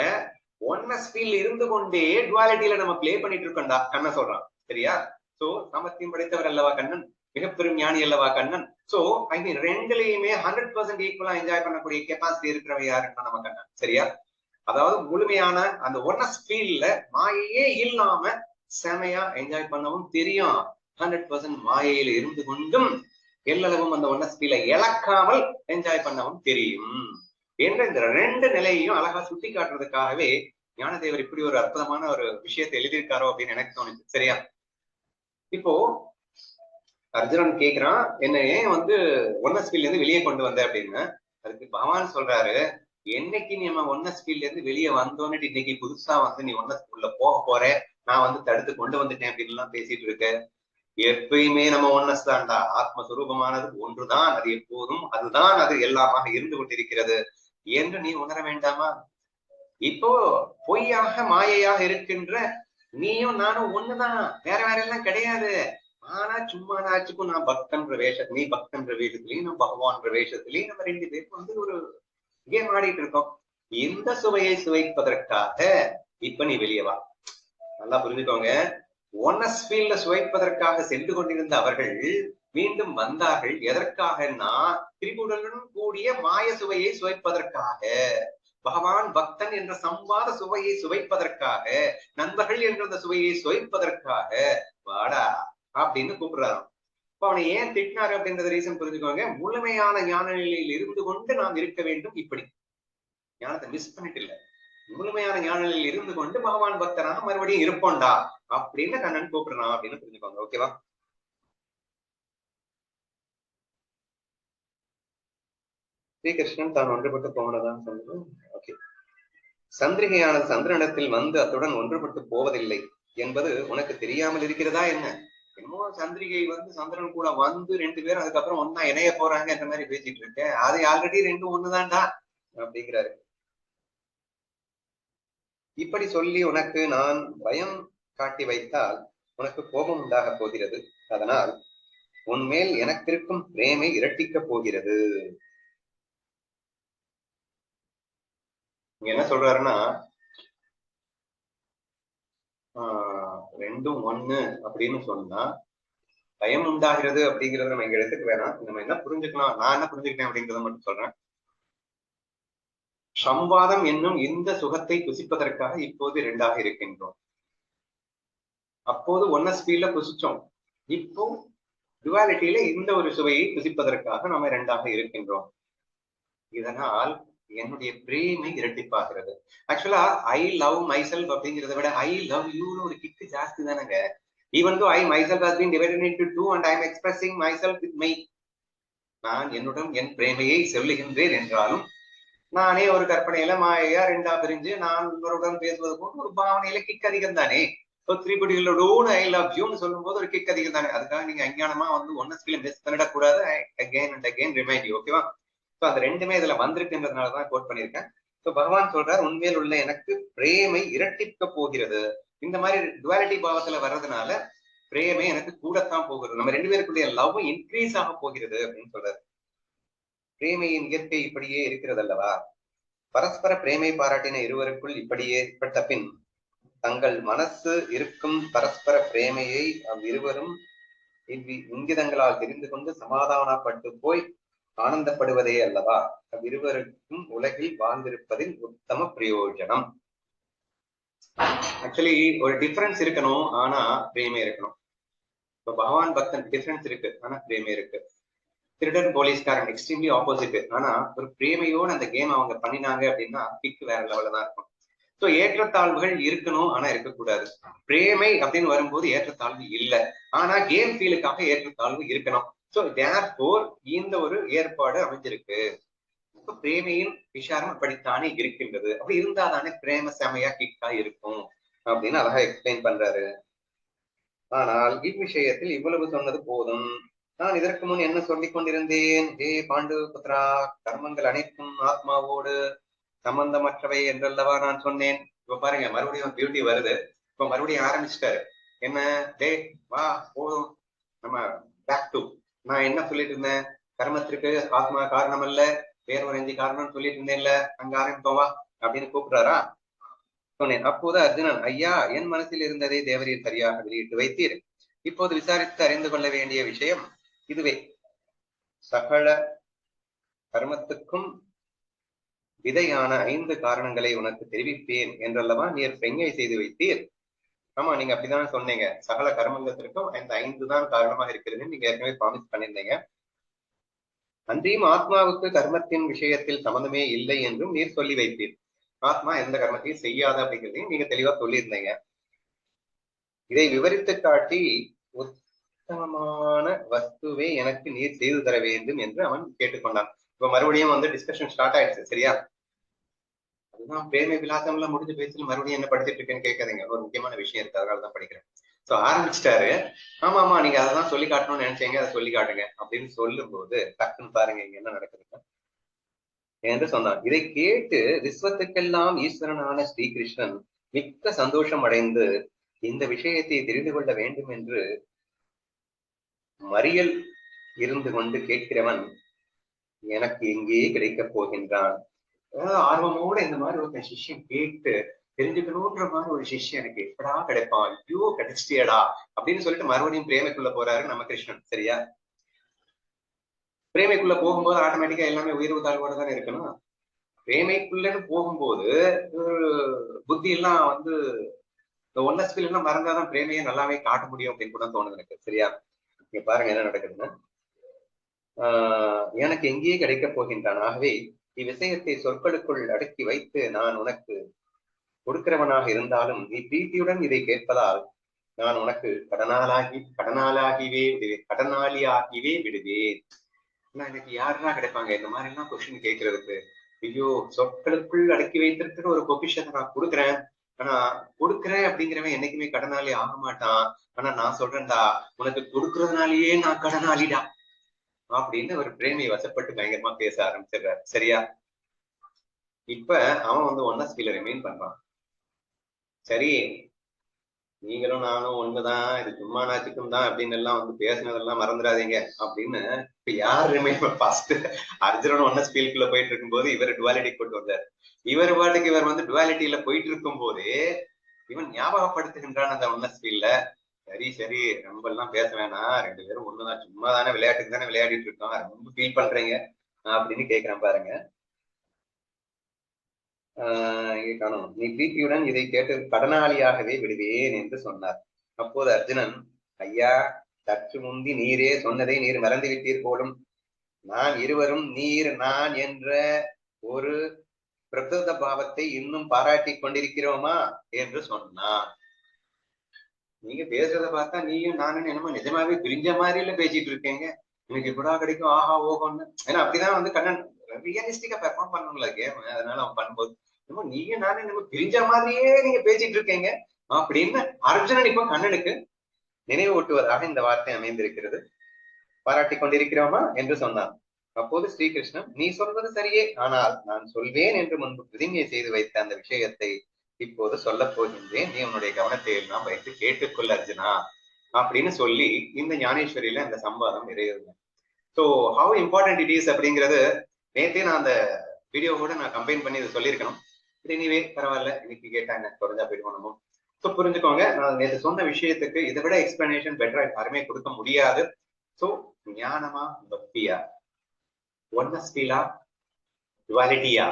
ஒன்னஸ் ஃபீல்ல இருந்து கொண்டே டுவாலிட்டியில நம்ம பிளே பண்ணிட்டு இருக்கோம்டா கண்ணன் சொல்றான். சரியா? சோ சாமர்த்தியம் படைத்தவர் அல்லவா கண்ணன், மிகப்பெரும் ஞானி அல்லவா கண்ணன். சோ ஐ மீன் ரெண்டுலயுமே 100% ஈக்குவலா என்ஜாய் பண்ணக்கூடிய கெப்பாசிட்டி இருக்கிறவன் யாருன்னா நம்ம கண்ணன். சரியா? அதாவது முழுமையான அந்த ஒன்னஸ் ஃபீல்ல மாயையே இல்லாம செமையா என்ஜாய் பண்ணவும் தெரியும், 100% மாயையில இருந்து கொண்டும் எல்லளவும் அந்த ஒன்னஸ் ஃபீலை இழக்காமல் என்ஜாய் பண்ணவும் தெரியும் என்ற இந்த ரெண்டு நிலையையும் அழகா சுட்டி காட்டுறதுக்காகவே ஞானதேவர் இப்படி ஒரு அற்புதமான ஒரு விஷயத்தை எழுதியிருக்காரோ அப்படின்னு எனக்கு தோணுச்சு. சரியா? இப்போ அர்ஜுனன் கேக்குறான், என்ன ஏன் வந்து ஒன்னஸ் ஃபீல்ட்ல இருந்து வெளியே கொண்டு வந்த அப்படின்னு. அதுக்கு பகவான் சொல்றாரு, என்னைக்கு நீ நம்ம ஒன்னஸ் ஃபீல்ட்ல இருந்து வெளியே வந்தோன்னு இன்னைக்கு புதுசா வந்து நீ ஒன்னஸ் உள்ள போக போற, நான் வந்து தடுத்து கொண்டு வந்துட்டேன் அப்படின்னு எல்லாம் பேசிட்டு இருக்க. எப்பயுமே நம்ம ஒன்னஸ் தான்டா, ஆத்மஸ்வரூபமானது ஒன்றுதான், அது எப்போதும் அதுதான், அது எல்லாமாக இருந்து கொண்டிருக்கிறது என்று நீ உணர வேண்டாமா? இப்போ பொய்யாக மாயையாக இருக்கின்ற நீயும் நானும் ஒண்ணுதான், வேற எல்லாம் கிடையாது. ஆனா சும்மா நாச்சுக்கும் நான் பக்தன்ற வேஷம், நீ பக்தன்ற வேஷத்திலையும் நான் பகவான்ற வேஷத்திலையும் நம்ம ரெண்டு பேரும் வந்து ஒரு கேம் ஆடிட்டு இருக்கோம். இந்த சுவையை சுவைப்பதற்காக இப்ப நீ வெளியே வா. நல்லா புரிஞ்சுக்கோங்க. ஒன்னஸ் ஃபீல்ட்ல சுவைப்பதற்காக சென்று கொண்டிருந்த அவர்கள் மீண்டும் வந்தார்கள். எதற்காகனா திரிபுடனுடன் கூடிய மாய சுவையை சுவைப்பதற்காக, பகவான் பக்தன் என்ற சம்வாத சுவையை சுவைப்பதற்காக, நண்பர்கள் என்ற அந்த சுவையை சுவைப்பதற்காக வாடா அப்படின்னு கூப்பிடுறாராம். இப்ப அவனை ஏன் திட்டினாரு அப்படின்றது ரீசன் புரிஞ்சுக்கோங்க. முழுமையான ஞான நிலையில் இருந்து கொண்டு நாம் இருக்க வேண்டும். இப்படி ஞானத்தை மிஸ் பண்ணிட்டு இல்ல, முழுமையான ஞான நிலையில் இருந்து கொண்டு பகவான் பக்தனாக மறுபடியும் இருப்போண்டா அப்படின்னு கண்ணன் கூப்பிடுறான் அப்படின்னு புரிஞ்சுக்கோங்க. ஓகேவா? ஸ்ரீகிருஷ்ணன் தான் ஒன்றுபட்டு போனதான் சொன்னது. ஓகே. சந்திரிகையானது சந்திரனிடத்தில் வந்து அத்துடன் ஒன்றுபட்டு போவதில்லை என்பது உனக்கு தெரியாமல் இருக்கிறதா என்ன? என்னமோ சந்திரிகை வந்து சந்திரன் கூட வந்து ரெண்டு பேரும் அதுக்கப்புறம் ஒன்னா இணைய போறாங்க என்ற மாதிரி பேசிட்டு இருக்க. அது ஆல்ரெடி ரெண்டும் ஒண்ணுதான்டா அப்படிங்கிறாரு. இப்படி சொல்லி உனக்கு நான் பயம் காட்டி வைத்தால் உனக்கு கோபம் உண்டாக போகிறது. அதனால் உன்மேல் எனக்கு இருக்கும் பிரேமை இரட்டிக்கப் போகிறது. இங்க என்ன சொல்றாருன்னா, ரெண்டும் ஒண்ணு அப்படின்னு சொன்னா பயம் உண்டாகிறது அப்படிங்கறத நம்ம இங்க எடுத்துக்க வேணாம். நம்ம என்ன புரிஞ்சுக்கலாம், நான் என்ன புரிஞ்சுக்கிட்டேன் அப்படிங்கறத மட்டும் சொல்றேன். சம்வாதம் என்னும் இந்த சுகத்தை புசிப்பதற்காக இப்போது இரண்டாக இருக்கின்றோம். அப்போது ஒன்ன ஸ்பீட்ல புசிச்சோம். இப்போ டுவாலிட்டியில இந்த ஒரு சுவையை புசிப்பதற்காக நம்ம இரண்டாக இருக்கின்றோம். இதனால் என்னுடைய பிரேமை இரட்டிப்பாகிறது. ஆக்சுவலா ஐ லவ் மைசெல்ஃப் அப்படிங்கிறத விட ஐ லவ் யூன்னு ஒரு கிக்கு ஜாஸ்தி தானங்க. Even though I myself has been divided into two and I am expressing myself with my, நான் என்னுடன் என் பிரேமையை சொல்லுகின்றேன் என்றாலும் நானே ஒரு கற்பனையில மாயா ரெண்டா பிரிஞ்சு நான் இவருடன் பேசுவது போட்டு ஒரு பாவனையில கிக் அதிகம் தானே. திரிபுடிகளோட ஐ லவ் யூன்னு சொல்லும் போது ஒரு கிக் அதிகம் தானே. அதுக்காக நீங்க அஞ்ஞானமா வந்து ஒன்ன ஸ்கில மிஸ் பண்ணிடக்கூடாது. Again and again remind you. ஓகேவா? ஸோ அந்த ரெண்டுமே இதுல வந்திருக்குன்றதுனாலதான் கோட் பண்ணியிருக்கேன். ஸோ பகவான் சொல்றார், உண்மையில் உள்ள எனக்கு பிரேமை இரட்டிக்க போகிறது. இந்த மாதிரி டுவாலிட்டி பாவத்துல வர்றதுனால பிரேமை எனக்கு கூடத்தான் போகிறது. நம்ம ரெண்டு பேருக்குடைய லவ் இன்க்ரீஸ் ஆக போகிறது அப்படின்னு சொல்றாரு. பிரேமையின் இயற்கை இப்படியே இருக்கிறது அல்லவா? பரஸ்பர பிரேமை பாராட்டின இருவருக்குள் இப்படியே ஏற்பட்ட பின் தங்கள் மனசு இருக்கும் பரஸ்பர பிரேமையை அவ்விருவரும் இங்கிதங்களால் தெரிந்து கொண்டு சமாதானப்பட்டு போய் ஆனந்தப்படுவதே அல்லவா அவ்விருவருக்கும் உலகில் வாழ்ந்திருப்பதில் உத்தம பிரயோஜனம். ஆக்சுவலி ஒரு டிஃபரன்ஸ் இருக்கணும், ஆனா பிரேமை இருக்கணும். இப்ப பகவான் பக்தன் டிஃபரன்ஸ் இருக்கு, ஆனா பிரேமை இருக்கு. திருடன் போலீஸ்காரன் எக்ஸ்ட்ரீம்லி ஆப்போசிட். ஆனா ஒரு பிரேமையோடு அந்த கேம் அவங்க பண்ணினாங்க அப்படின்னா கிக் வேற லெவல்ல தான் இருக்கும். ஸோ ஏற்றத்தாழ்வுகள் இருக்கணும், ஆனா இருக்கக்கூடாது. பிரேமை அப்படின்னு வரும்போது ஏற்றத்தாழ்வு இல்லை, ஆனா கேம் ஃபீலுக்காக ஏற்றத்தாழ்வு இருக்கணும். ஸோ தேர்ஃபோர் இந்த ஒரு ஏற்பாடு அமைஞ்சிருக்கு. பிரேமையின் விஷாரம் அப்படித்தானே இருக்கின்றது. அப்படி இருந்தா தானே பிரேம செமையா கிக்கா இருக்கும் அப்படின்னு அழகா எக்ஸ்பிளைன் பண்றாரு. ஆனால் இவ்விஷயத்தில் இவ்வளவு சொன்னது போதும். நான் இதற்கு முன் என்ன சொல்லிக் கொண்டிருந்தேன்? ஏ பாண்டு புத்ரா, கர்மங்கள் அனைத்தும் ஆத்மாவோடு சம்பந்தமற்றவை என்றல்லவா நான் சொன்னேன். இப்ப பாருங்க, மறுபடியும் பியூட்டி வருது. இப்ப மறுபடியும் ஆரம்பிச்சுட்டாரு. என்ன, டே வா போதும், நம்ம பேக் டு நான் என்ன சொல்லிட்டு இருந்தேன்? கர்மத்திற்கு ஆத்மா காரணம் அல்ல, வேற ஒரு 5 காரணம் சொல்லிட்டு இருந்தேன்ல, அங்க ஆரம்பிப்போவா அப்படின்னு கூப்பிடுறாரா? சொன்னேன். அப்போது அர்ஜுனன், ஐயா, என் மனசில் இருந்ததை தேவரீர் சரியாக வெளியிட்டு வைத்தீர். இப்போது விசாரித்து அறிந்து கொள்ள வேண்டிய விஷயம் இதுவே. சகல கர்மத்துக்கும் விதையான 5 காரணங்களை உனக்கு தெரிவிப்பேன் என்றல்லவா நீர் பெங்கை செய்து வைத்தீர். ஆமா, நீங்க அப்படிதான் சொன்னீங்க. சகல கர்மங்கத்திற்கும் இந்த 5 தான் காரணமாக இருக்கிறது நீங்க ஏற்கனவே ப்ராமிஸ் பண்ணியிருந்தீங்க. அன்றியும் ஆத்மாவுக்கு கர்மத்தின் விஷயத்தில் சம்பந்தமே இல்லை என்றும் நீர் சொல்லி வைத்தீர். ஆத்மா எந்த கர்மத்தையும் செய்யாத அப்படிங்கிறதையும் நீங்க தெளிவா சொல்லியிருந்தீங்க. இதை விவரித்து காட்டி உத்தமமான வஸ்துவை எனக்கு நீர் செய்து தர வேண்டும் என்று அவன் கேட்டுக்கொண்டான். இப்ப மறுபடியும் வந்து டிஸ்கஷன் ஸ்டார்ட் ஆயிடுச்சு. சரியா? அதுதான் பிரேமை விலாசம் எல்லாம் முடிஞ்ச பேச்சு மறுபடியும் என்ன படிச்சுட்டு இருக்கேன்னு கேட்காதீங்க. ஒரு முக்கியமான விஷயம் இருக்கு, அதனாலதான் படிக்கிறேன். சோ ஆரம்பிச்சிட்டாரு. ஆமா ஆமா, நீங்க அதான் சொல்லி காட்டணும்னு நினைச்சீங்க, அதை சொல்லி காட்டுங்க அப்படின்னு சொல்லும் போது டக்குன்னு பாருங்க இங்க என்ன நடக்குதுங்க என்று சொன்னார். இதை கேட்டு விஸ்வத்துக்கெல்லாம் ஈஸ்வரனான ஸ்ரீகிருஷ்ணன் மிக்க சந்தோஷம் அடைந்து இந்த விஷயத்தை தெரிந்து கொள்ள வேண்டும் என்று மறியல் இருந்து கொண்டு கேட்கிறவன் எனக்கு எங்கே கிடைக்கப் போகின்றான். ஆர்வமோட இந்த மாதிரி ஒரு சிஷ்யன் கேட்டு தெரிஞ்சுக்கணும்ன்ற மாதிரி ஒரு சிஷ்யன் எனக்கு எப்படா கிடைப்பான், ஐயோ கிடைச்சிட்டியடா அப்படின்னு சொல்லிட்டு மறுபடியும் பிரேமைக்குள்ள போறாரு நம்ம கிருஷ்ணன். சரியா? பிரேமைக்குள்ள போகும்போது ஆட்டோமேட்டிக்கா எல்லாமே உயர்வு தாழ்வோட தானே இருக்கணும். பிரேமைக்குள்ளன்னு போகும்போது புத்தி எல்லாம் வந்து இந்த ஒன்னஸ் ஃபீல் எல்லாம் மறந்தாதான் பிரேமையை நல்லாவே காட்ட முடியும் அப்படின்னு கூட தோணுது எனக்கு. சரியா? இங்க பாருங்க என்ன நடக்குதுன்னு. எனக்கு எங்கேயே கிடைக்கப் போகின்றான். ஆகவே இவ்விஷயத்தை சொற்களுக்குள் அடக்கி வைத்து நான் உனக்கு கொடுக்கிறவனாக இருந்தாலும் நீ பிரீத்தியுடன் இதை கேட்பதால் நான் உனக்கு கடனாளியாகிவே விடுவேன். எனக்கு யாருன்னா கிடைப்பாங்க இந்த மாதிரி எல்லாம் கொஸ்டின் கேட்கறதுக்கு? ஐயோ, சொற்களுக்குள் அடக்கி வைத்திருக்கிற ஒரு பொக்கிஷத்தை நான் கொடுக்குறேன். ஆனா கொடுக்குறேன் அப்படிங்கிறவன் என்னைக்குமே கடனாளி ஆக மாட்டான். ஆனா நான் சொல்றேன்டா, உனக்கு கொடுக்கறதுனாலயே நான் கடனாளிடா அப்படின்னு ஒரு பிரேமியை வசப்பட்டு பயங்கரமா பேச ஆரம்பிச்சிடுறாரு. சரியா? இப்ப அவன் வந்து ஒன்னஸ் ஃபீல ரிமைன் பண்றான். சரி, நீங்களும் நானும் ஒண்ணுதான், இது சும்மா நாச்சுக்கும் தான் அப்படின்னு எல்லாம் வந்து பேசினதெல்லாம் மறந்துடாதீங்க அப்படின்னு இப்ப யார் ரிமைன் ஃபர்ஸ்ட் அர்ஜுனன் ஒன்னஸ் ஃபீல்குள்ள போயிட்டு இருக்கும் போது இவர் டுவாலிட்டி கொண்டு வந்தார். இவர் பாட்டுக்கு இவர் வந்து டுவாலிட்டியில போயிட்டு இருக்கும் போதே இவன் ஞாபகப்படுத்துகின்றான் அந்த ஒன்னஸ் ஃபீல்ல. சரி சரி, ரொம்ப எல்லாம் பேச வேணாம், ரெண்டு பேரும் ஒண்ணுதான், சும்மா தானே விளையாட்டுக்கு தானே விளையாடிட்டு இருக்கோம், ரொம்ப ஃபீல் பண்றீங்க அப்படின்னு கேட்கிறேன் பாருங்க. காணும், நீ பிரீத்தியுடன் இதை கேட்டு கடனாளியாகவே விடுவேன் என்று சொன்னார். அப்போது அர்ஜுனன், ஐயா, சற்று முந்தி நீரே சொன்னதை நீர் மறந்து விட்டீர் போலும். நான் இருவரும் நீர் நான் என்ற ஒரு பிரகிருத பாவத்தை இன்னும் பாராட்டி கொண்டிருக்கிறோமா என்று சொன்னான். நீங்க பேசுறத பார்த்தா நீயும் நானும் என்னமோ நிஜமாவே பிரிஞ்ச மாதிரி இல்ல பேசிட்டு இருக்கீங்க, எனக்கு எப்படா கிடைக்கும் ஆஹா ஓஹோன்னு. ஏன்னா அப்படிதான் வந்து கண்ணன் ரியலிஸ்டிக்கா பெர்ஃபார்ம் பண்ணணும்ல கேம். அதனால அவன் பண்ணும்போது நீங்க நானே நம்ம பிரிஞ்ச மாதிரியே நீங்க பேசிட்டு இருக்கீங்க அப்படின்னு அர்ஜுனன் இப்போ கண்ணனுக்கு நினைவு ஊட்டுவதாக இந்த வார்த்தை அமைந்திருக்கிறது. பாராட்டி கொண்டிருக்கிறோமா என்று சொன்னான். அப்போது ஸ்ரீகிருஷ்ணன், நீ சொல்வது சரியே, ஆனால் நான் சொல்வேன் என்று முன்பு பிரதிஜை செய்து வைத்த அந்த விஷயத்தை இப்போது சொல்ல போகின்றேன், நீ உன்னுடைய கவனத்தை எல்லாம் வைத்து கேட்டுக்கொள்ள அர்ஜுனா அப்படின்னு சொல்லி இந்த ஞானேஸ்வரியில அந்த சம்பாதம் நிறைவேறுங்க. So how important it is அப்படிங்கிறது நேற்றே நான் அந்த வீடியோவோட நான் கம்பைன் பண்ணி இதை சொல்லியிருக்கணும். எனிவே பரவாயில்ல, இன்னைக்கு கேட்டாங்க குறைஞ்சா போயிடுவோம். ஸோ புரிஞ்சுக்கோங்க, நான் நேற்று சொன்ன விஷயத்துக்கு இதை விட எக்ஸ்பிளனேஷன் பெட்டரா யாருமே கொடுக்க முடியாது. ஸோ ஞானமா பக்தியா, ஒன்னஸ் ஃபீலா, டுவாலிட்டியா,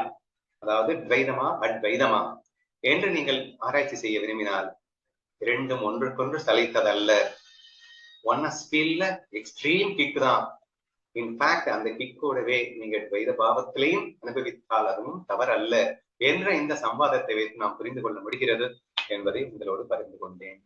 அதாவது துவைதமா அத்வைதமா என்று நீங்கள் ஆராய்ச்சி செய்ய விரும்பினால் இரண்டும் ஒன்றுக்கொன்று சளைத்ததல்ல. ஒன்னஸ் ஃபீல்ல எக்ஸ்ட்ரீம் கிக் தான். இன்ஃபேக்ட் அந்த கிக்கோடவே நீங்க துவைத பாவத்திலையும் அனுபவித்தால் அதுவும் தவறல்ல என்ற இந்த சம்வாதத்தை வைத்து நாம் புரிந்து கொள்ள முடிகிறது என்பதை உங்களோடு பகிர்ந்து கொண்டேன்.